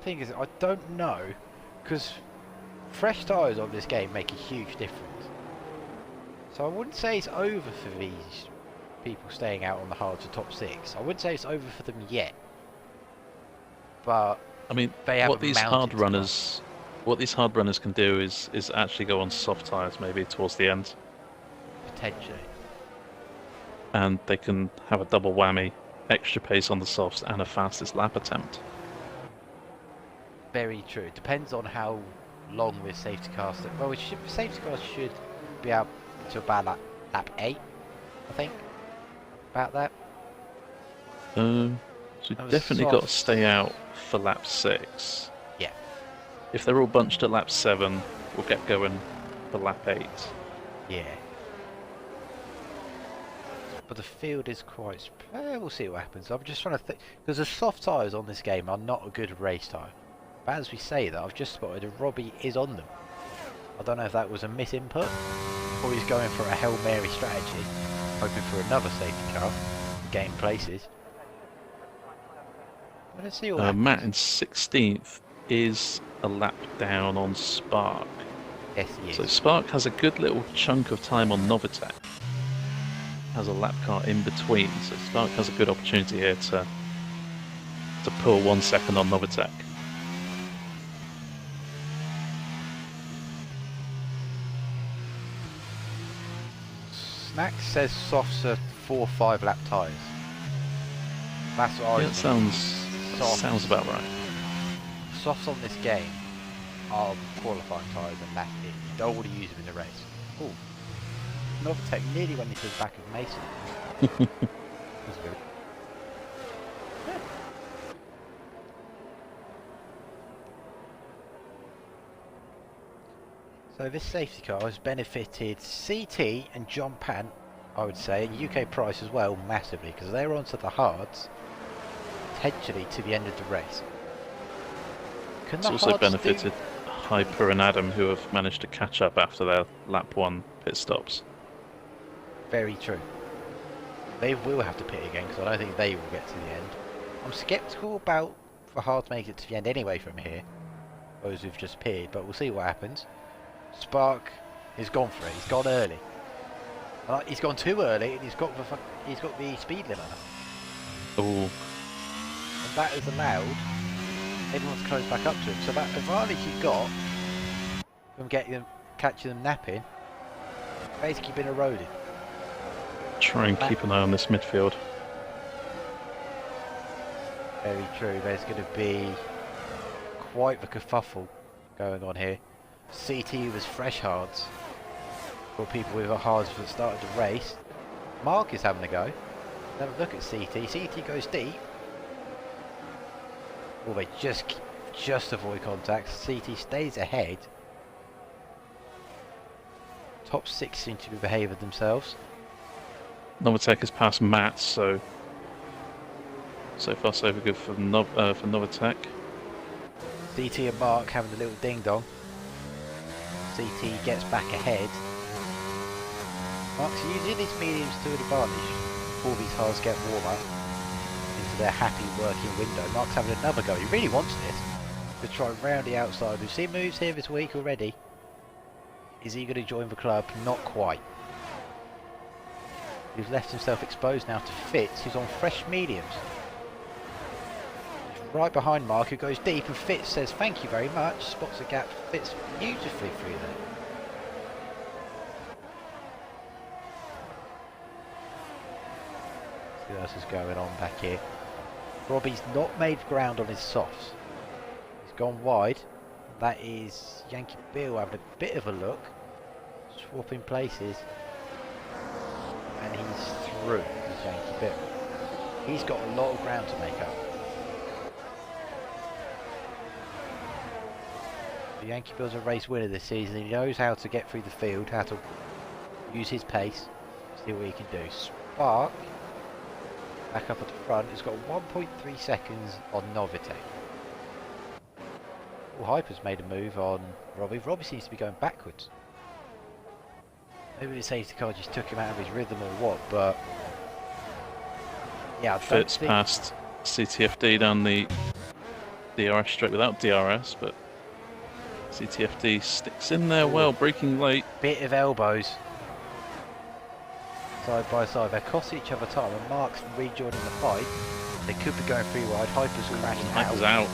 Thing is, I don't know, because fresh tyres on this game make a huge difference. So I wouldn't say it's over for these people staying out on the hard to top 6. I wouldn't say it's over for them yet. But I mean, they have what these hard mounted runners can do is actually go on soft tyres maybe towards the end, potentially. and they can have a double whammy, extra pace on the softs and a fastest lap attempt. Very true. Depends on how long this safety car. Well, safety cars should be out to about lap 8, I think. About that. So we've That was definitely got to soft. stay out for lap 6. Yeah. If they're all bunched at lap 7, we'll get going for lap 8. Yeah. But the field is quite. We'll see what happens. I'm just trying to think, because the soft tyres on this game are not a good race tyre. But as we say that, I've just spotted Robbie is on them. I don't know if that was a misinput, or he's going for a Hail Mary strategy, hoping for another safety car to gain places. But let's see what happens. Matt in 16th is a lap down on Spark. Yes, he is. So Spark has a good little chunk of time on Novatec. Has a lap car in between, so Spark has a good opportunity here to pull 1 second on Novatec. Snack says softs are 4 or 5 lap tyres. That's what I Yeah, was that thinking. sounds about right. Softs on this game are qualifying tyres, and that's it. You don't want to use them in the race. Oh, Novatec nearly went into the back of Mason. That's good. Yeah. So this safety car has benefited CT and John Pant, I would say, and UK Price as well, massively, because they're onto the hards, potentially to the end of the race. Can It's the also hards benefited Hyper and Adam, who have managed to catch up after their lap 1 pit stops. Very true. They will have to pit again, because I don't think they will get to the end. I'm sceptical about for hard to make it to the end anyway from here, those who've just pitted, but we'll see what happens. Spark has gone for it. He's gone early. He's gone too early, and he's got the speed limit. Oh, And that has allowed everyone to close back up to him. So that advantage he got from catching them napping, basically been eroded. try and keep an eye on this midfield. Very true. There's going to be quite the kerfuffle going on here. CT was fresh hards for people with a hards that started the race. Mark is having a go. Have a look at CT. CT goes deep. Oh, they just avoid contact. CT stays ahead. Top 6 seem to be behaving themselves. Novatec has passed Matt, so far so good for Novatec. CT and Mark having a little ding dong. CT gets back ahead. Mark's using his mediums to an advantage before these cars get warmer into their happy working window. Mark's having another go. He really wants this to try round the outside. We've seen moves here this week already. Is he going to join the club? Not quite. He's left himself exposed now to Fitz, who's on fresh mediums. He's right behind Mark, who goes deep, and Fitz says thank you very much. Spots a gap, fits beautifully through there. See what else is going on back here. Robbie's not made ground on his softs. He's gone wide. That is Yankee Bill having a bit of a look. Swapping places. And he's through, is Yankee Bill. He's got a lot of ground to make up. The Yankee Bill's a race winner this season. He knows how to get through the field, how to use his pace, see what he can do. Spark, back up at the front, has got 1.3 seconds on Novitek. Well, Hyper's made a move on Robbie. Robbie seems to be going backwards. Maybe the safety car just took him out of his rhythm or what, but yeah, I don't Fitz think... past CTFD down the DRS straight without DRS, but CTFD sticks in there well, braking late. Bit of elbows. Side by side, they cost each other time, and Mark's rejoining the fight. They could be going 3 wide. Hyper's crashing out. Hyper's out.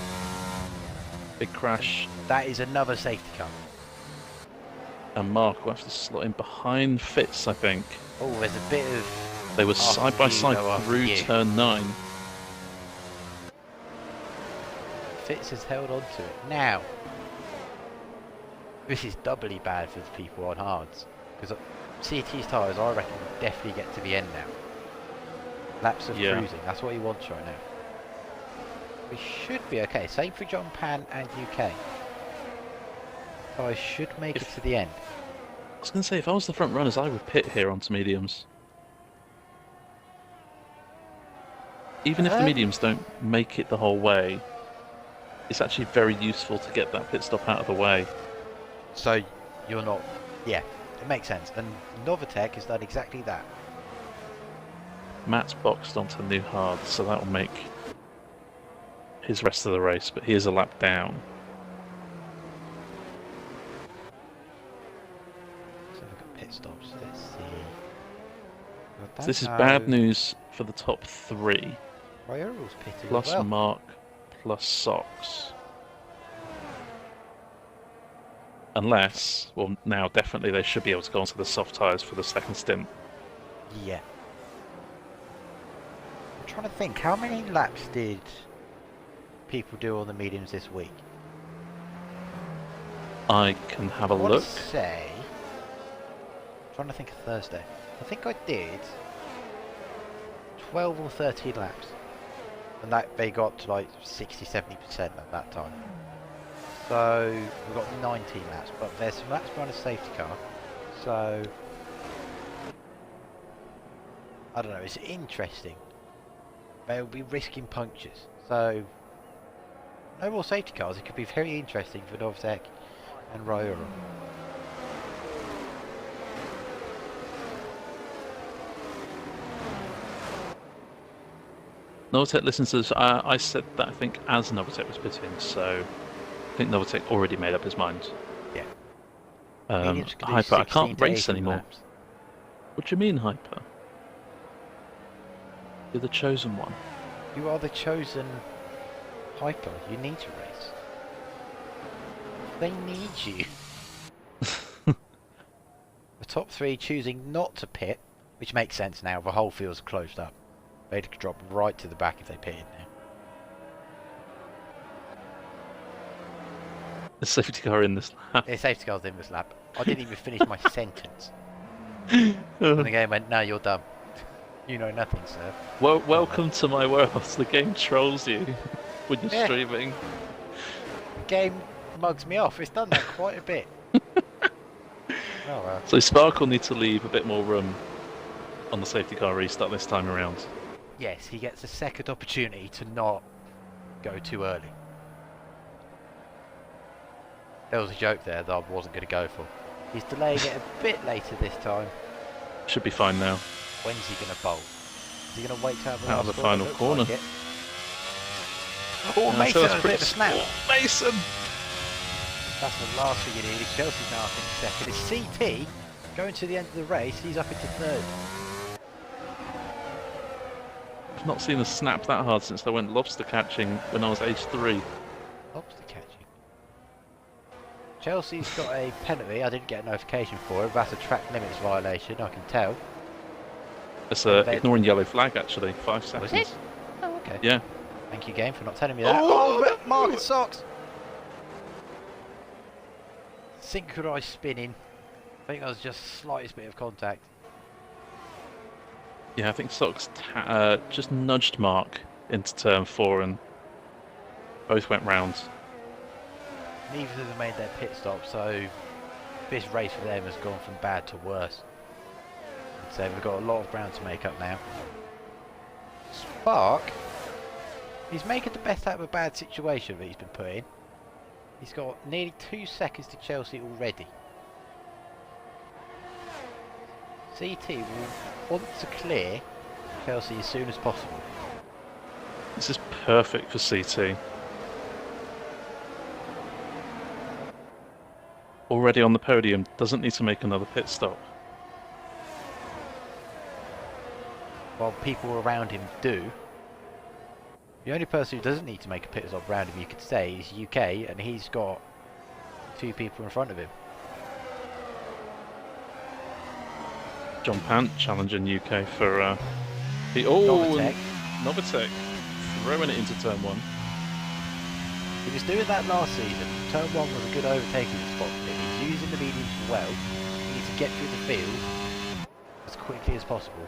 Big crash. That is another safety car. And Mark will have to slot in behind Fitz, I think. Oh, there's a bit of... They were side by side through turn 9. Fitz has held on to it. Now, this is doubly bad for the people on hards. Because CT's tyres, I reckon, will definitely get to the end now. Laps of cruising, that's what he wants right now. We should be okay. Same for John Pan and UK. So I should make it to the end. I was going to say, if I was the front runners, I would pit here onto mediums. Even if the mediums don't make it the whole way, it's actually very useful to get that pit stop out of the way. So you're not... Yeah, it makes sense. And Novitek has done exactly that. Matt's boxed onto new hard, so that will make his rest of the race, but he is a lap down. So we've got pit stops, let's see. So this is bad news for the top 3. Ryoural's pitted Plus as well. Mark, plus Sox. Unless, well now definitely they should be able to go onto the soft tyres for the second stint. Yeah. I'm trying to think, how many laps did people do on the mediums this week? I can have a I look. want to say... I'm trying to think of Thursday. I think I did 12 or 13 laps. And that they got to like 60-70% at that time. So we've got 19 laps, but there's some laps behind a safety car. So I don't know, it's interesting. They'll be risking punctures. So no more safety cars. It could be very interesting for Novitek and Ryoral. Novitek listens to this. I said that I think as Novitek was pitting, so I think Novitek already made up his mind. Yeah. Hyper, I can't race anymore. Laps. What do you mean, Hyper? You're the chosen one. You are the chosen Hyper. You need to race. They need you. The top 3 choosing not to pit, which makes sense now. The whole field's closed up. They'd drop right to the back if they pitted now. The safety car in this lap. The safety car's in this lap. I didn't even finish my sentence. And the game went, no, you're dumb. You know nothing, sir. Well, welcome to my world. The game trolls you when you're streaming. The game mugs me off. It's done that quite a bit. Oh well. So Spark will need to leave a bit more room on the safety car restart this time around. Yes, he gets a second opportunity to not go too early. There was a joke there that I wasn't going to go for. He's delaying it a bit later this time. Should be fine now. When's he going to bolt? Is he going to wait to have Out of the final corner. Like Oh, So Mason that's had a bit of a snap. Oh, Mason! That's the last thing you need. Chelsea's now up into second. It's CT going to the end of the race. He's up into third. I've not seen a snap that hard since I went lobster catching when I was age 3. Lobster catching. Chelsea's got a penalty. I didn't get a notification for it. That's a track limits violation, I can tell. It's ignoring yellow flag actually, 5 seconds. Was it? Oh, okay. Yeah. Thank you, game, for not telling me that. Oh, Marcus Socks! Synchronised spinning. I think that was just slightest bit of contact. Yeah, I think Socks just nudged Mark into turn 4 and both went round. Neither of them made their pit stop, so this race for them has gone from bad to worse. So we've got a lot of ground to make up now. Spark, he's making the best out of a bad situation that he's been put in. He's got nearly 2 seconds to Chelsea already. CT will want to clear Chelsea as soon as possible. This is perfect for CT. Already on the podium, doesn't need to make another pit stop. While people around him do. The only person who doesn't need to make a pit stop around him, you could say, is UK, and he's got 2 people in front of him. John Pant challenging UK for Novatech. Novatech throwing it into turn 1. He was doing that last season. Turn 1 was a good overtaking spot for him. He's using the mediums well. He needs to get through the field as quickly as possible.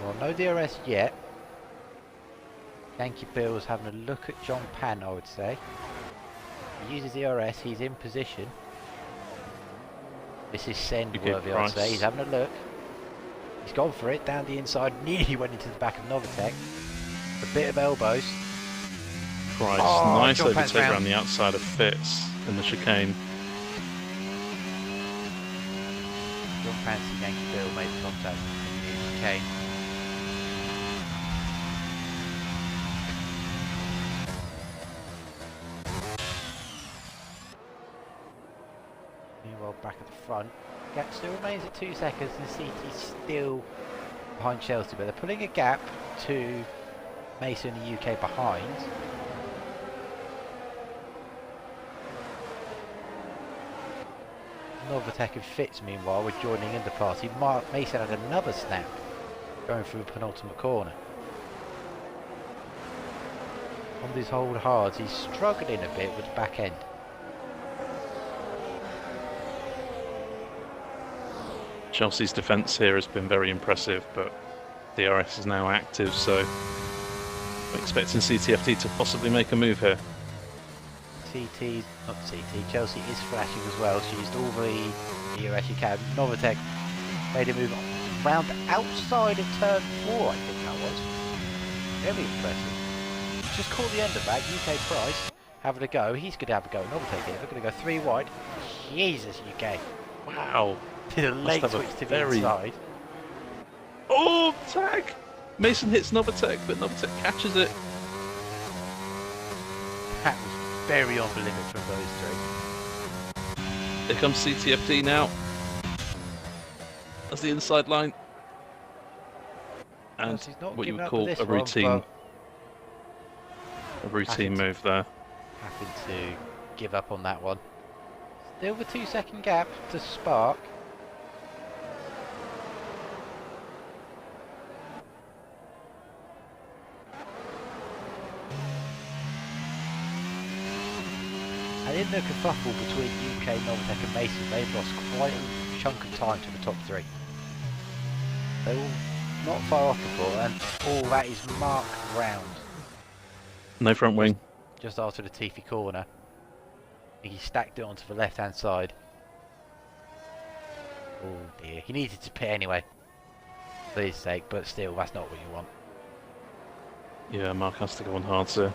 Well, no DRS yet. Yankee Bill's having a look at John Pan, I would say. He uses DRS, he's in position. This is send worthy, I'd say. He's having a look. He's gone for it, down the inside, nearly went into the back of Novatech. A bit of elbows. Price, oh, nice John overtake Pant's around the outside of Fitz in the chicane. John Fancy Yankee Bill made the contact. Okay. Meanwhile, back at the front, gap still remains at 2 seconds, and CT's still behind Chelsea, but they're putting a gap to Mason and the UK behind. Novatech and Fitz, meanwhile, were joining in the party. Mason had another snap going through the penultimate corner. On these hold hards, he's struggling a bit with the back end. Chelsea's defence here has been very impressive, but DRS is now active, so I'm expecting CTFT to possibly make a move here. Chelsea is flashing as well. She used all the DRS she can. Novatech made a move round outside of turn 4, I think that was. Very impressive. Just caught the end of that. UK Price having a go. He's going to have a go. Novatech here. They're going to go 3 wide. Jesus, UK. Wow. Did a leg switch to the inside. Oh, tag! Mason hits Novatech, but Novatech catches it. That was very on the limit from those 3. Here comes CTFT now. That's the inside line. And what you would call a routine move there. Happened to give up on that one. Still the 2 second gap to Spark. And in the kerfuffle between UK, Novatech and Mason, they've lost quite a chunk of time to the top 3. They're all not far off before, and all that is marked round. No front wing. Just after the Tiffy corner. He stacked it onto the left hand side. Oh dear, he needed to pit anyway, for his sake, but still, that's not what you want. Yeah, Mark has to go on hard, sir.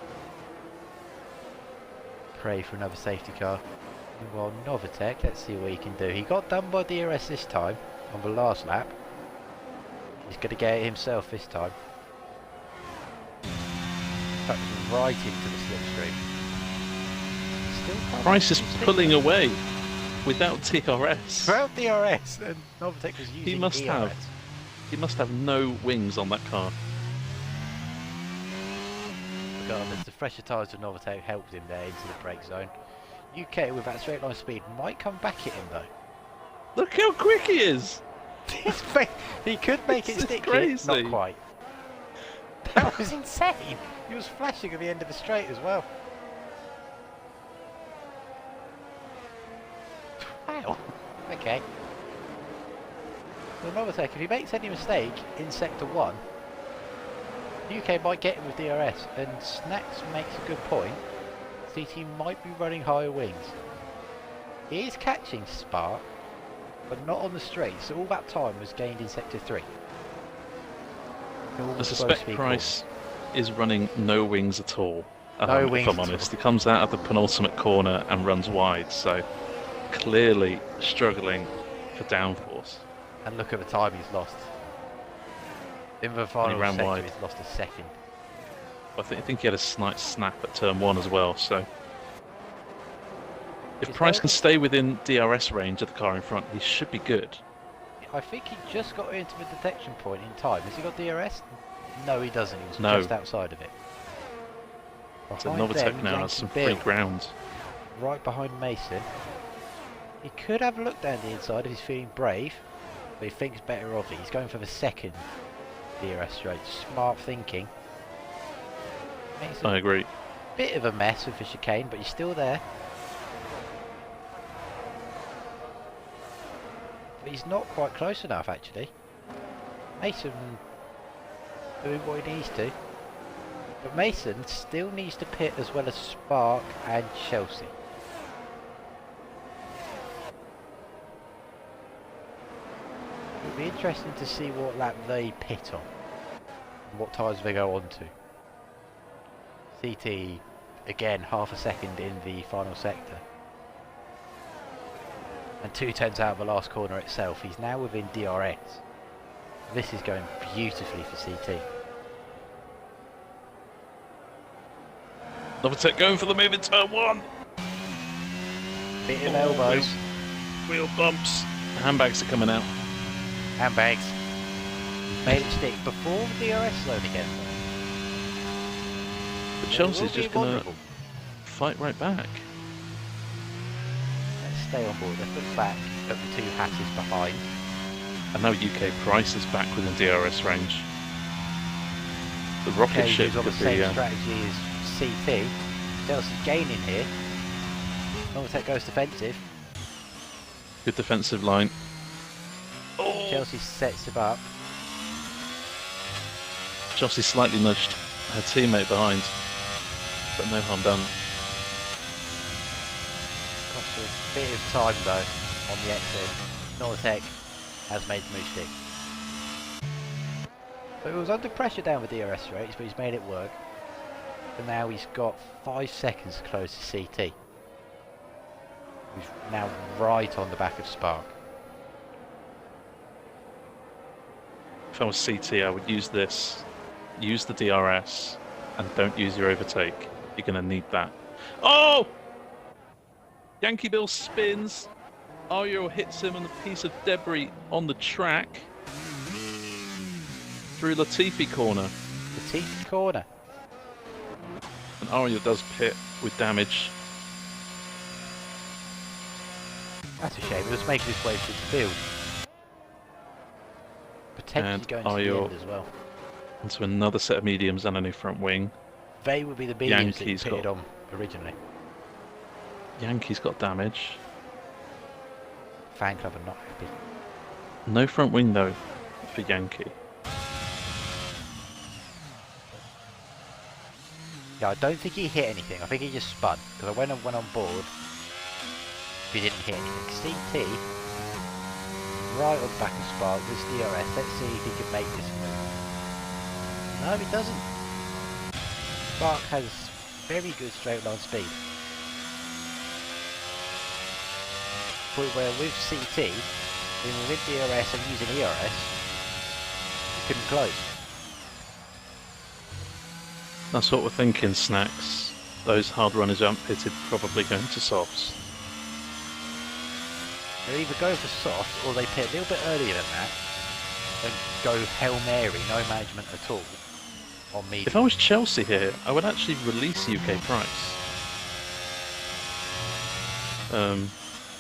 Pray for another safety car. Well, Novatech, let's see what he can do. He got done by DRS this time, on the last lap. He's going to get it himself this time. Tucked right into the slipstream. Still can't Price is stick pulling there. away without DRS. Without DRS, and Novatec was using He must ERS. have no wings on that car. Regardless, the fresher tyres of Novatec helped him there into the brake zone. UK with that straight line speed might come back at him though. Look how quick he is! He could make This it is stick crazy. here, not quite. That was insane! He was flashing at the end of the straight as well. Wow, okay. Well, Novatec, if he makes any mistake in sector 1, UK might get him with DRS, and Snacks makes a good point. CT might be running higher wings. He is catching Spark, but not on the straight, so all that time was gained in sector 3. I suspect Price is running no wings at all. No wings if I'm at honest. He comes out of the penultimate corner and runs wide, so clearly struggling for downforce. And look at the time he's lost. In the final ran sector, wide. he's lost a second. I think he had a slight snap at turn 1 as well, so if Is Price there- can stay within DRS range of the car in front, he should be good. I think he just got into the detection point in time. Has he got DRS? No, he doesn't. He was No. just outside of it. So Behind them, Novatec now has some Yankee free Bill, ground. right behind Mason. He could have a look down the inside if he's feeling brave, but he thinks better of it. He's going for the second DRS straight. Smart thinking. Makes I a agree. bit of a mess with the chicane, but he's still there. But he's not quite close enough, actually. Mason doing what he needs to. But Mason still needs to pit as well as Spark and Chelsea. It'll be interesting to see what lap they pit on. And what tyres they go on to. CT, again, half a second in the final sector. And 2/10 out of the last corner itself. He's now within DRS. This is going beautifully for CT. Novatec going for the move in turn 1. Bit of elbows. Wheel bumps. Handbags are coming out. Handbags. Made it stick before the DRS zone again. But They Chelsea's will be just going to vulnerable. fight right back. Let's stay on board. Let's look back at the two hatches behind. And now UK Price is back within DRS range. The rocket Okay, ship he's on the could same be... strategy as CT. Chelsea's gaining here. Novatec goes defensive. good defensive line. Oh! Chelsea sets him up. Chelsea slightly nudged her teammate behind, but no harm done. Cost a bit of time though on the exit. Novatec has made the move stick. But he was under pressure down with DRS rates, but he's made it work. And now he's got 5 seconds to close to CT. He's now right on the back of Spark. If I was CT, I would use this, use the DRS, and don't use your overtake. You're going to need that. Oh! Yankee Bill spins. Ario hits him on a piece of debris on the track. Through Latifi corner. The teeth corner. And Ario does pit with damage. That's a shame. He was making his way through the field. Potentially And going to the Ayo end as well. onto another set of mediums and a new front wing. They would be the mediums that he Yankees pitted got- on originally. Yankee's got damage. Fan club are not happy. No front wing though for Yankee. Yeah, I don't think he hit anything. I think he just spun. Because I went on board. He didn't hit anything. CT, right on the back of Spark, this DRS. Let's see if he can make this move. No, he doesn't. Spark has very good straight line speed. But where with CT, being with DRS and using ERS, couldn't close. That's what we're thinking, Snacks. Those hard runners who aren't pitted probably going to softs. They'll either go for soft or they pit a little bit earlier than that and go Hail Mary, no management at all, on medium. If I was Chelsea here, I would actually release UK Price.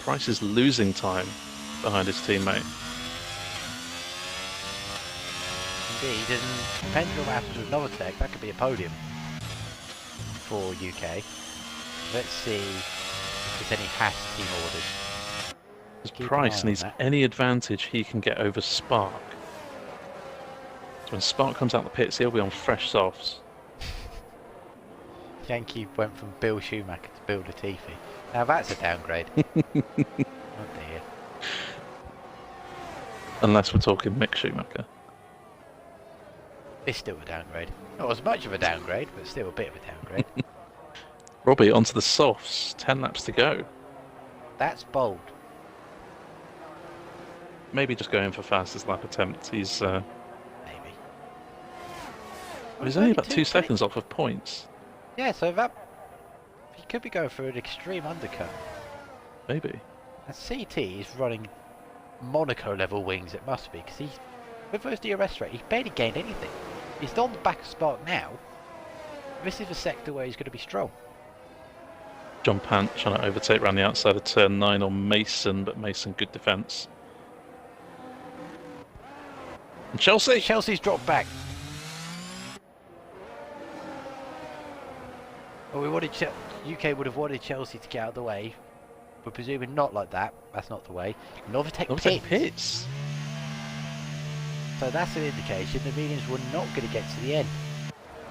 Price is losing time behind his teammate. Indeed, and depending on what happens with Novatech, that could be a podium for UK. Let's see if there's any Haas team orders. Because Price needs any advantage he can get over Spark. So when Spark comes out the pits, he'll be on fresh softs. Yankee went from Bill Schumacher to Bill Latifi. Now that's a downgrade. Oh dear. Unless we're talking Mick Schumacher. It's still a downgrade. Not as much of a downgrade, but still a bit of a downgrade. Robbie, onto the softs. 10 laps to go. That's bold. Maybe just going for fastest lap attempt. He's Maybe. he's only about 2 seconds off of points. Yeah, so that he could be going for an extreme undercut. Maybe. And CT is running Monaco level wings, it must be, because he's with those DRS rate, he's barely gained anything. He's on the back of Spark now. This is a sector where he's going to be strong. John Pant trying to overtake around the outside of turn 9 on Mason, but Mason good defence. And Chelsea! Chelsea's dropped back. Well, we wanted UK would have wanted Chelsea to get out of the way. We're presuming not like that. That's not the way. Novatech pits. So that's an indication the mediums were not going to get to the end.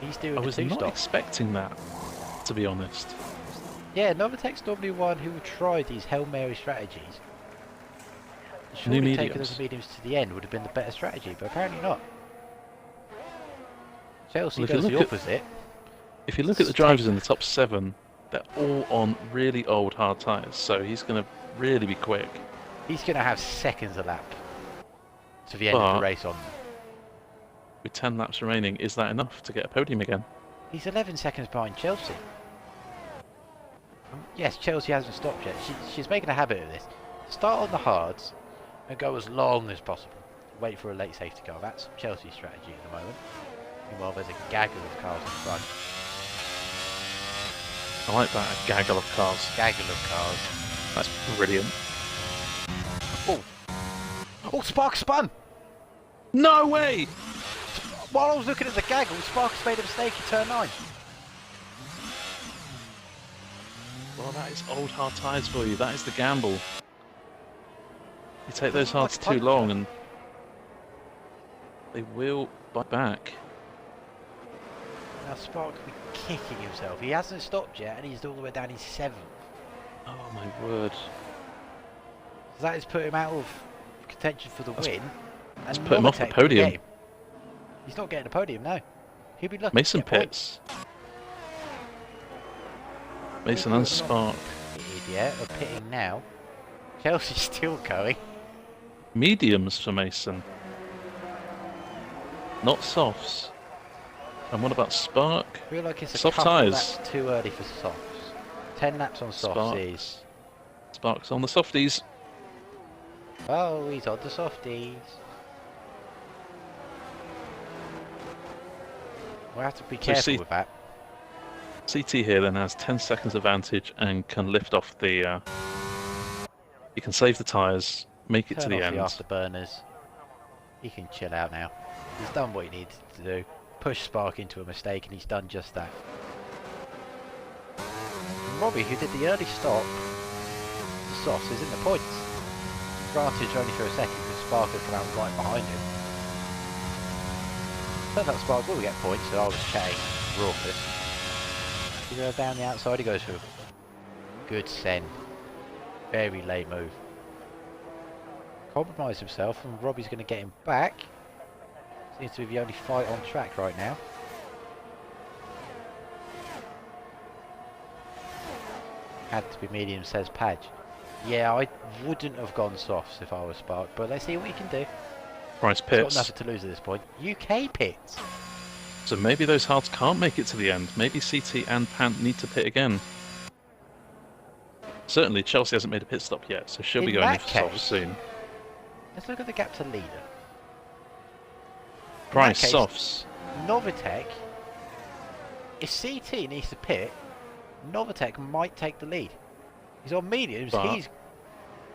He's doing I was not expecting that, to be honest. Yeah, Novatech's normally one who would try these Hail Mary strategies. New Surely taking mediums. those mediums to the end would have been the better strategy, but apparently not. Chelsea does the opposite. If you look at the drivers in the top 7, they're all on really old hard tyres, so he's going to really be quick. He's going to have seconds a lap to the end of the race on. With 10 laps remaining, is that enough to get a podium again? He's 11 seconds behind Chelsea. Yes, Chelsea hasn't stopped yet. She's making a habit of this. Start on the hards and go as long as possible. Wait for a late safety car. That's Chelsea's strategy at the moment. Meanwhile, there's a gaggle of cars in front. I like that, a gaggle of cars. Gaggle of cars. That's brilliant. Oh! Oh, Spark spun! No way! While I was looking at the gaggle, Spark's made a mistake in turn 9. Well, that is old hard tyres for you. That is the gamble. You take those hards too long and they will bite back. Now Spark could be kicking himself. He hasn't stopped yet and he's all the way down. He's 7th. Oh my word. So that has put him out of contention for the win. That's put him off the podium. He's not getting a podium now. He'll be lucky. Mason pits. Mason and Spark. Idiot are pitting now. Chelsea's still going. Mediums for Mason. Not softs. And what about Spark? I feel like it's a soft couple tyres. laps too early for softs. 10 laps on softies. Spark's on the softies. Oh, he's on the softies. We'll have to be careful with that. CT here then has 10 seconds advantage and can lift off the... he can save the tyres, make it to the end. Turn off the afterburners. He can chill out now. He's done what he needed to do. Push Spark into a mistake and he's done just that. And Robbie, who did the early stop, the softs, is in the points. Granted only for a second because Spark had come out right behind him. Turns out Spark will get points, so I was chatting raucous. He goes down the outside, he goes for a good send. Very late move. Compromised himself and Robbie's going to get him back. Seems to be the only fight on track right now. Had to be medium, says Padge. Yeah, I wouldn't have gone softs if I was Spark, but let's see what he can do. Price He's got pits. nothing to lose at this point. UK pits. So maybe those hards can't make it to the end. Maybe CT and Pant need to pit again. Certainly, Chelsea hasn't made a pit stop yet, so she'll be going in for softs soon. Let's look at the gap to leader. Price, softs. Novatech, if CT needs to pit, Novatech might take the lead. He's on mediums, But he's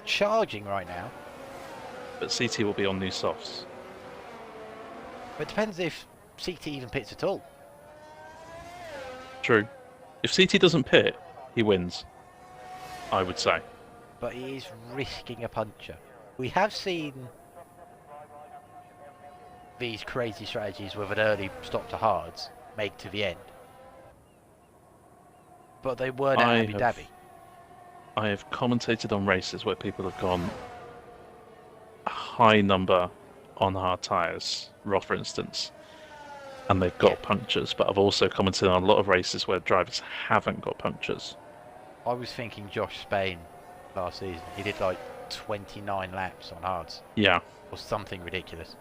charging right now. But CT will be on new softs. But it depends if CT even pits at all. True. If CT doesn't pit, he wins, I would say. But he is risking a puncture. We have seen these crazy strategies with an early stop to hards make to the end. But they weren't at Abu Dhabi. I have commentated on races where people have gone a high number on hard tyres, Roth for instance, and they've got punctures, but I've also commented on a lot of races where drivers haven't got punctures. I was thinking Josh Spain last season. He did like 29 laps on hards. Yeah. Or something ridiculous.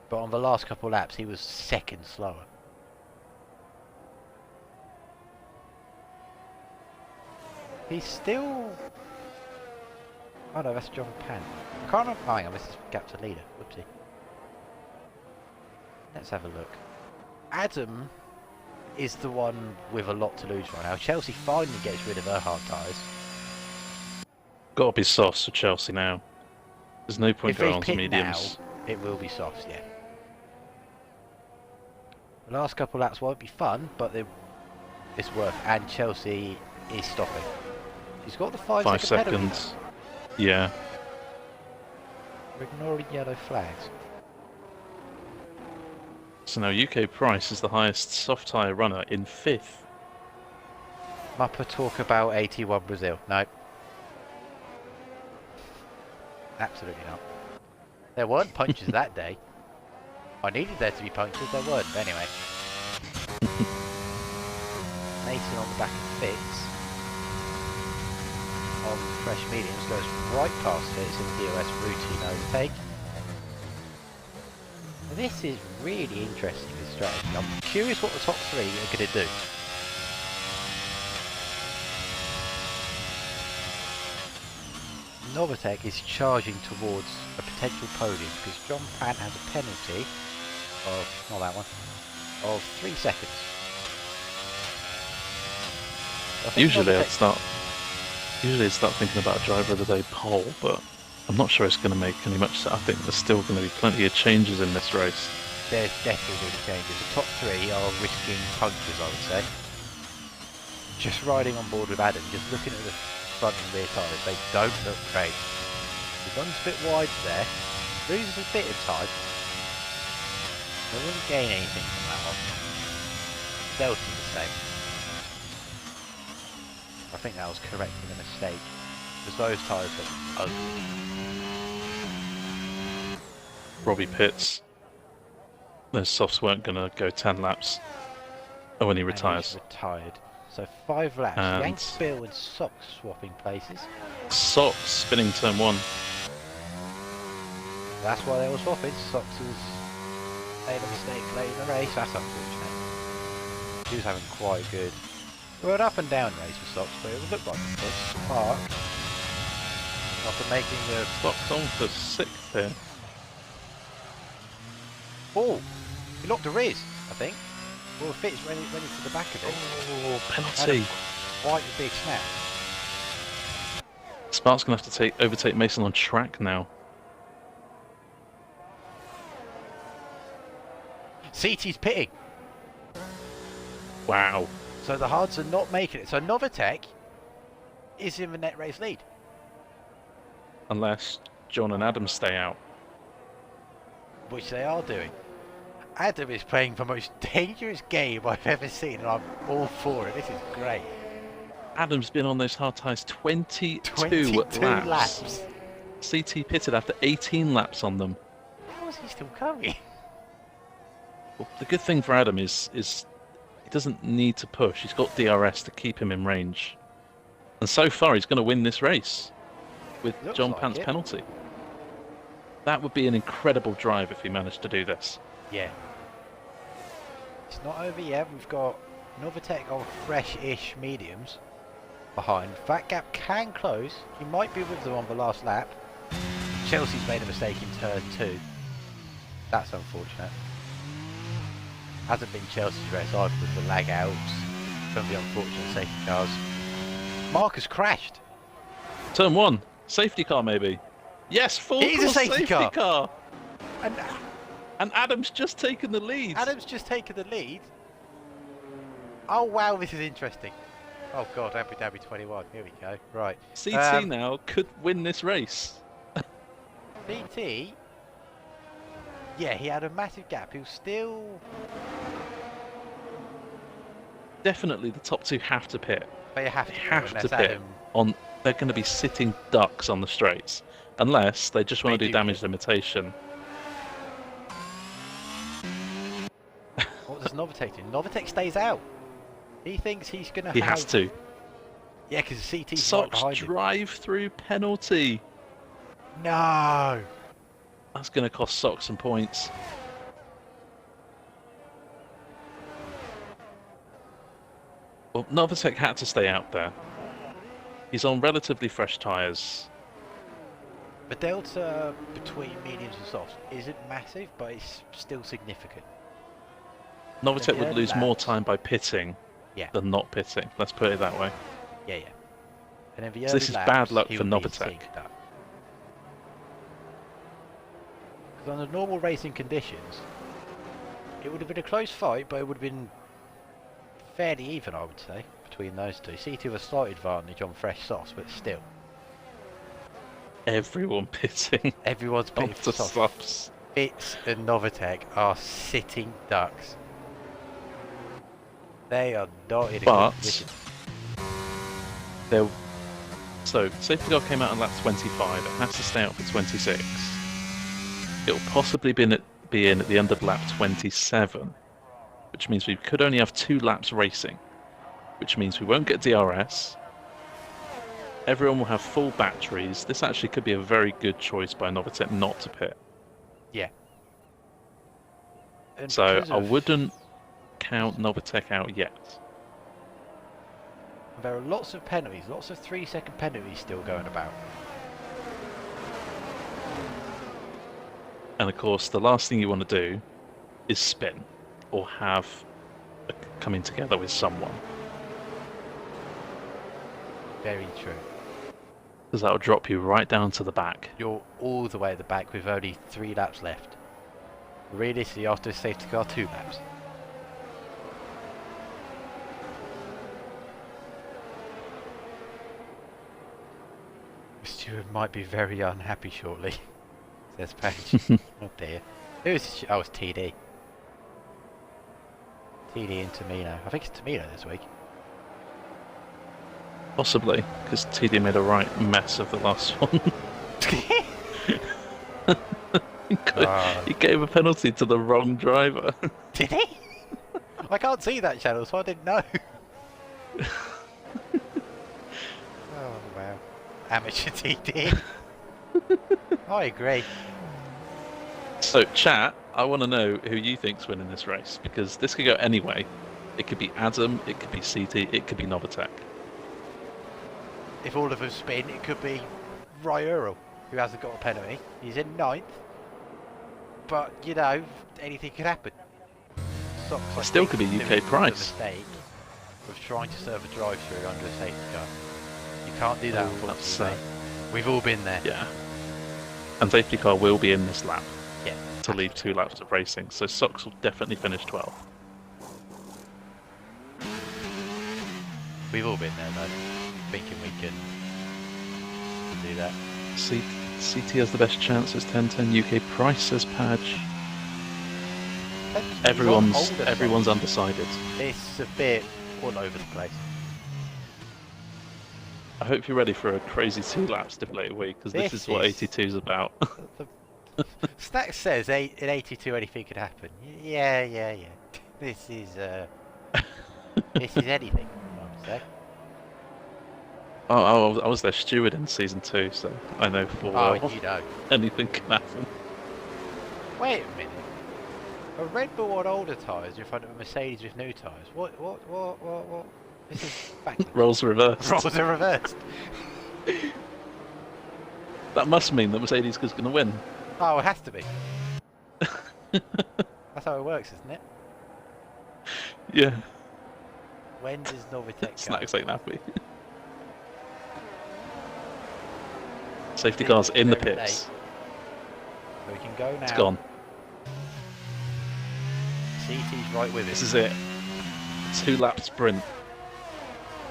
But on the last couple of laps, he was second slower. He's still... Oh no, that's John Pan. I can't remember... Oh, hang on, this is gap to leader. Whoopsie. Let's have a look. Adam is the one with a lot to lose right now. Chelsea finally gets rid of her hard tyres. Got to be softs for Chelsea now. There's no point going on to mediums. Now, it will be softs, yeah. The last couple of laps won't be fun, but it's worth. And Chelsea is stopping. She's got the 5 second seconds. Yeah. We're ignoring yellow flags. So now UK Price is the highest soft tyre runner in 5th. Mupper talk about 81 Brazil. No. Absolutely not. There weren't punches that day. I needed there to be punches, there weren't. But anyway. Nathan on the back of Fitz. On fresh mediums goes right past Fitz in the DOS routine overtake. This is really interesting, this strategy. I'm curious what the top 3 are going to do. Novatech is charging towards a potential podium because John Pant has a penalty of, not that one, of 3 seconds. Usually I'd start thinking about a driver of the day poll, but I'm not sure it's going to make any much sense. I think there's still going to be plenty of changes in this race. There's definitely going to be changes. The top 3 are risking punches, I would say. Just riding on board with Adam, just looking at the front and rear tyres, they don't look great. He runs a bit wide there, loses a bit of time. They wouldn't gain anything from that one. Delta's the same. I think that was correcting a mistake, because those tyres look ugly. Robbie pits. Those softs weren't going to go 10 laps. Oh, when he retires. He's retired. So 5 laps. Yank, Bill and Socks swapping places. Socks spinning turn 1. That's why they were swapping. Socks has made a mistake late in the race. That's unfortunate. She was having quite good. It was an up and down race for Socks, but it would look like a push. Park. After making the... Socks on for 6th here. Oh! He locked a Riz, I think. Well, Fitz went into the back of it. Oh, penalty. Quite a big snap. Spark's going to have to overtake Mason on track now. CT's pitting. Wow. So the hards are not making it. So Novatech is in the net race lead. Unless John and Adam stay out. Which they are doing. Adam is playing the most dangerous game I've ever seen, and I'm all for it. This is great. Adam's been on those hard tyres 22 laps. CT pitted after 18 laps on them. How is he still coming? Well, the good thing for Adam is he doesn't need to push. He's got DRS to keep him in range. And so far he's going to win this race with John Pant's penalty. That would be an incredible drive if he managed to do this. Yeah. It's not over yet. We've got Novatech on fresh-ish mediums behind. That gap can close. He might be with them on the last lap. Chelsea's made a mistake in turn 2. That's unfortunate. Hasn't been Chelsea's race either with the lag outs. Some of the unfortunate safety cars. Marcus crashed. Turn 1. Safety car maybe. Yes, full It is a safety car. And Adam's just taken the lead. Adam's just taken the lead. Oh wow, this is interesting. Oh god, abuDhabi 21. Here we go. Right. CT now could win this race. CT. Yeah, he had a massive gap. He was still Definitely the top 2 have to pit. They have to pit. They're going to be sitting ducks on the straights. Unless they just want to do damage limitation. What does Novatech do? Novatech stays out. He thinks he's going to He has to. Yeah, because CT's Sox right behind him. drive-through penalty. No. That's going to cost Sox some points. Well, Novatech had to stay out there. He's on relatively fresh tyres. The delta between mediums and softs isn't massive, but it's still significant. Novatech would lose more time by pitting than not pitting. Let's put it that way. Yeah, yeah. And then the So this is bad luck for Novatech. Because under normal racing conditions, it would have been a close fight, but it would have been fairly even, I would say, between those two. CT with a slight advantage on fresh softs, but still. Everyone pitting. Everyone's pitting for softs. Fitz and Novatech are sitting ducks. They are not in a good position. So, safety car came out on lap 25. It has to stay out for 26. It'll possibly be in at the end of lap 27, which means we could only have 2 laps racing, which means we won't get DRS. Everyone will have full batteries. This actually could be a very good choice by Novatech not to pit. Yeah. And so I wouldn't count Novatech out yet. There are lots of penalties, lots of 3-second penalties still going about. And of course, the last thing you want to do is spin or have a coming together with someone. Very true. Because that will drop you right down to the back. You're all the way at the back with only 3 laps left. Realistically, after the safety car, 2 laps. Stewart might be very unhappy shortly, says Page. Oh dear. Who was it? Oh, it's TD. TD and Tamino. I think it's Tamino this week. Possibly, because TD made a right mess of the last one. He gave a penalty to the wrong driver. Did he? I can't see that channel, so I didn't know. Oh wow. Amateur TD. I agree. So, chat, I want to know who you think's winning this race, because this could go anyway. It could be Adam, it could be CT, it could be Novatech. If all of them spin, it could be IIRL, who hasn't got a penalty. He's in 9th. But, you know, anything could happen. It still could be UK price. Mistake of trying to serve a drive-through under a safety car. You can't do that, unfortunately. We've all been there. Yeah. And safety car will be in this lap. Yeah. To leave 2 laps of racing. So Sox will definitely finish 12th. We've all been there, though. Thinking we can do that. CT has the best chance as 10-10 UK price, says Padge. Everyone's undecided. It's a bit all over the place. I hope you're ready for a crazy 2 laps deflated week, because this is what 82 is about. Stack says in 82 anything could happen. Yeah. This is this is anything, I would say. Oh, I was their steward in season 2, so I know full Oh, well you know. anything can happen. Wait a minute. A Red Bull on older tyres in front of a Mercedes with new tyres. What? This is backwards. Roles reversed. Roles are reversed. That must mean that Mercedes is going to win. Oh, it has to be. That's how it works, isn't it? Yeah. When does Novatech go? Snacks ain't happy. Safety cars in the pits. So we can go now. It's gone. CT's right with it. This is it. 2-lap sprint.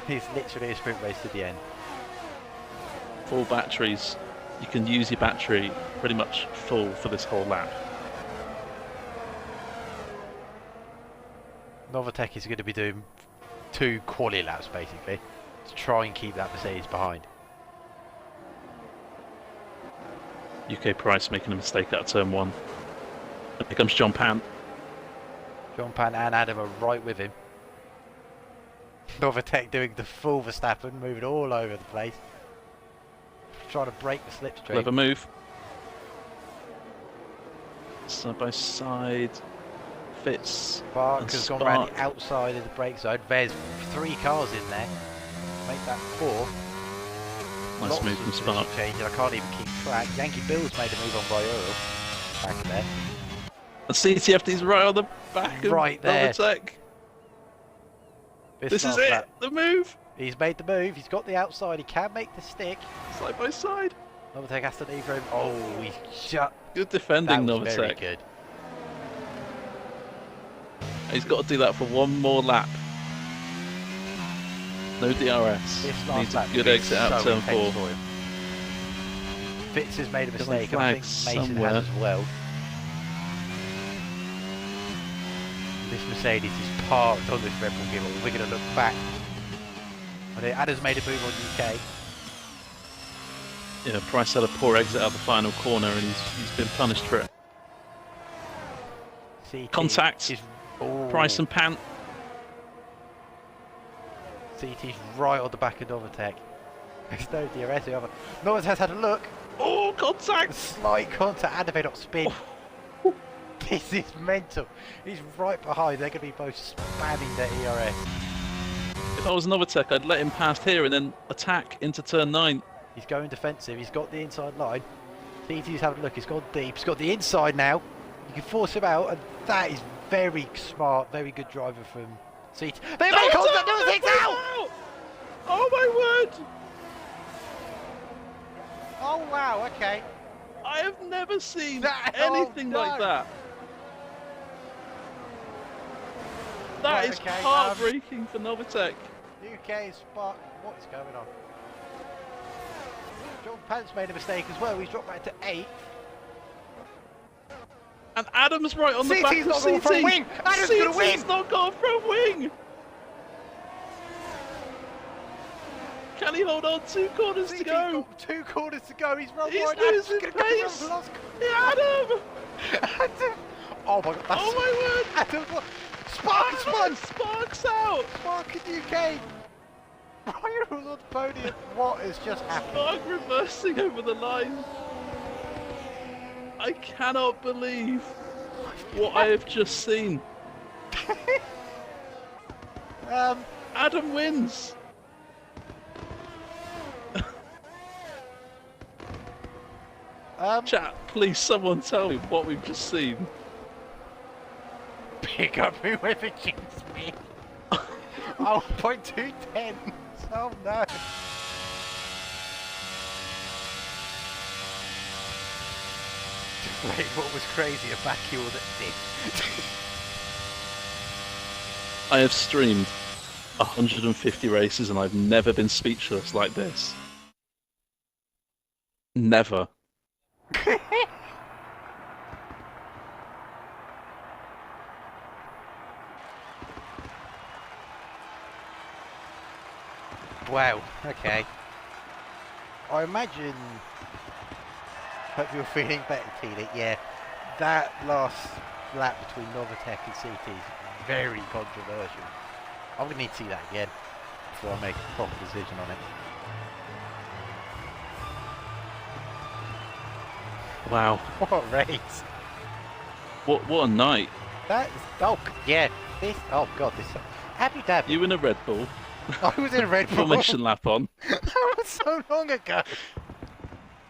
It's literally a sprint race to the end. Full batteries. You can use your battery pretty much full for this whole lap. Novatech is going to be doing 2 quali laps basically to try and keep that Mercedes behind. UK Price making a mistake out of turn 1. And here comes John Pan. John Pan and Adam are right with him. Novatech doing the full Verstappen, moving all over the place. Trying to break the slipstream. Clever move. Side by side. Fits. Spark has gone around the outside of the brake zone. There's 3 cars in there. Make that 4. Nice Lots move from of Spark. changes. I can't even keep track. Yankee Bill's made a move on IIRL. Back there. And CTFD's right on the back of Right there. Novatech. This is it! lap. The move! He's made the move. He's got the outside. He can make the stick. Side by side. Novatech has to leave him. Oh, he's shut. Good defending, That was very Novatech. good. He's got to do that for one more lap. No DRS. This last Needs lap a good will be exit out so turn intense 4. for him. Fitz has made a Yellow mistake, and I think flag Mason somewhere. has as well. This Mercedes is parked on this Red Bull giveaway. We're going to look back. Adam's made a move on UK. Yeah, Price had a poor exit out the final corner and he's been punished for it. CT Contact. is, oh, Price and Pan. CT's right on the back of Novatech. There's no DRS. Novatech has had a look. Oh, contact! Slight contact and they not spin. This is mental. He's right behind. They're going to be both spamming their ERS. If I was Novatech, I'd let him past here and then attack into turn 9. He's going defensive. He's got the inside line. CT's having a look. He's gone deep. He's got the inside now. You can force him out, and that is very smart, very good driver from CT. They make contact. Novatech's out! Oh my word! Oh wow. Okay. I have never seen That- anything oh, like no. that. That Right, is okay, heartbreaking for Novatech. UK Spark. What's going on? John Pants made a mistake as well. He's dropped back to 8th. And Adam's right on the back CT's of not CT. going for a wing. Adam's going to win. CT's not gone for a wing. Can he hold on? 2 corners to CT's go. got 2 corners to go. He's run He's wide. losing Adam's gonna pace. go last Yeah, Adam. Adam. Oh my god. That's Oh my word. Adam. Spark has won. Sparks out. Spark in UK. Ryan was on the podium. What has just happened? Spark reversing over the line. I cannot believe what I have just seen. Adam wins. Chat, please someone tell me what we've just seen. Pick up whoever gets me. Oh, 0.210. Oh no. Wait, what was crazy? A vacuum that did. I have streamed 150 races and I've never been speechless like this. Never. Wow, okay. I imagine... Hope you're feeling better, Keely. Yeah, that last lap between Novatech and CT is very controversial. I'm going to need to see that again before I make a proper decision on it. Wow, What a race! what a night! That is, oh yeah, this. Oh god, this. Abu Dhabi. You in a Red Bull, I was in a Red Bull. formation lap on, That was so long ago.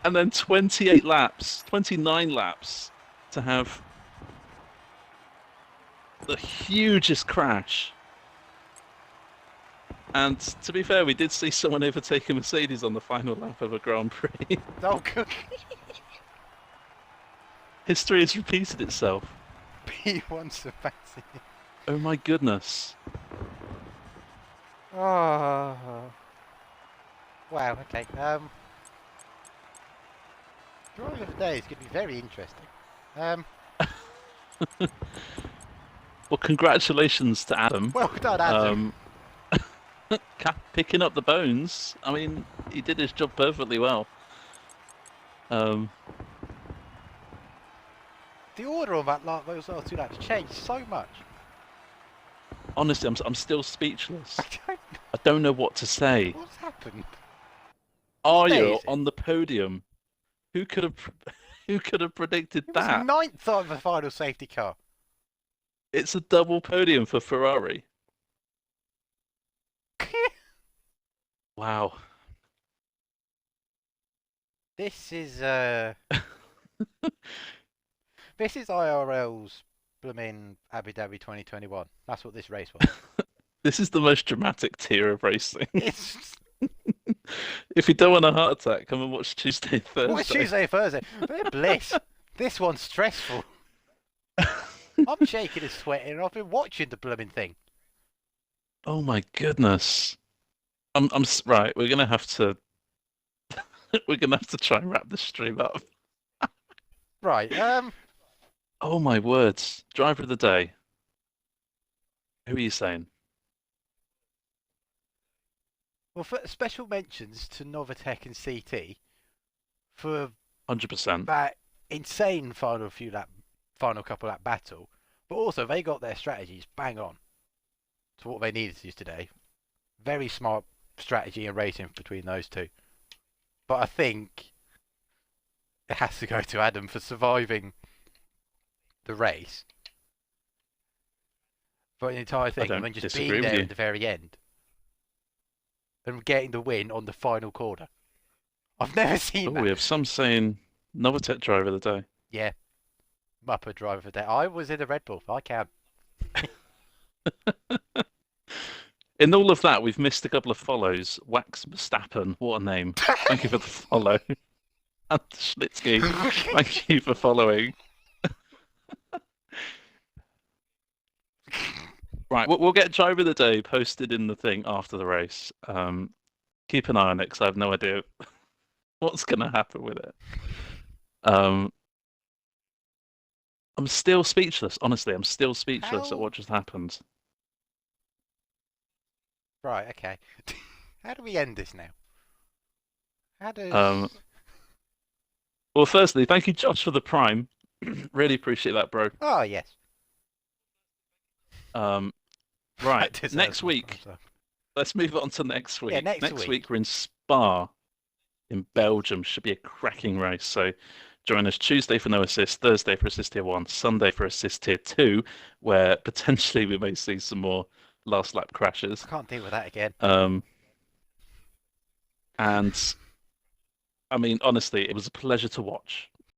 and then 28 laps, 29 laps to have the hugest crash. And to be fair, we did see someone overtake a Mercedes on the final lap of a Grand Prix. Oh good. History has repeated itself. P1 Sebastian. Oh my goodness. Oh. Wow. Okay. Drawing of the day is going to be very interesting. Well, congratulations to Adam. Well done, Adam. Picking up the bones. I mean, he did his job perfectly well. The order on that those last two laps changed so much. Honestly, I'm still speechless. I I don't know what to say. What's happened? Are you Amazing. on the podium? Who could have who could have predicted It was that? ninth on the final safety car. It's a double podium for Ferrari. Wow. This is this is IRL's blooming Abu Dhabi 2021. That's what this race was. This is the most dramatic tier of racing. It's If you don't want a heart attack, come and watch Tuesday, Thursday. what Tuesday, Thursday. They're bliss. This one's stressful. I'm shaking and sweating. I've been watching the blooming thing. Oh my goodness. Right. We're gonna have to. We're gonna have to try and wrap this stream up. Right. Oh my words. Driver of the day. Who are you saying? Well, for special mentions to Novatech and CT for 100%. that insane final couple lap battle, but also they got their strategies bang on to what they needed to do today. Very smart strategy and racing between those two. But I think it has to go to Adam for surviving the race for the entire thing, and then just being there at the very end and getting the win on the final corner. I've never seen that. We have some saying Novatech driver of the day. Yeah. Muppet driver for that. I was in a Red Bull. I can. In all of that, we've missed a couple of follows. Wax Verstappen, what a name. Thank you for the follow. And Schlitzky, thank you for following. Right, we'll get driver of the day posted in the thing after the race. Keep an eye on it because I have no idea what's going to happen with it. I'm still speechless. Honestly, I'm still speechless at what just happened. Right, okay. How do we end this now? How does... Well, firstly, thank you, Josh, for the Prime. Really appreciate that, bro. Oh, yes. Right, next week. Let's move on to next week. Yeah, next week we're in Spa in Belgium. Should be a cracking race. So join us Tuesday for no assist, Thursday for assist tier 1, Sunday for assist tier 2, where potentially we may see some more last lap crashes. I can't deal with that again. And I mean, honestly, it was a pleasure to watch.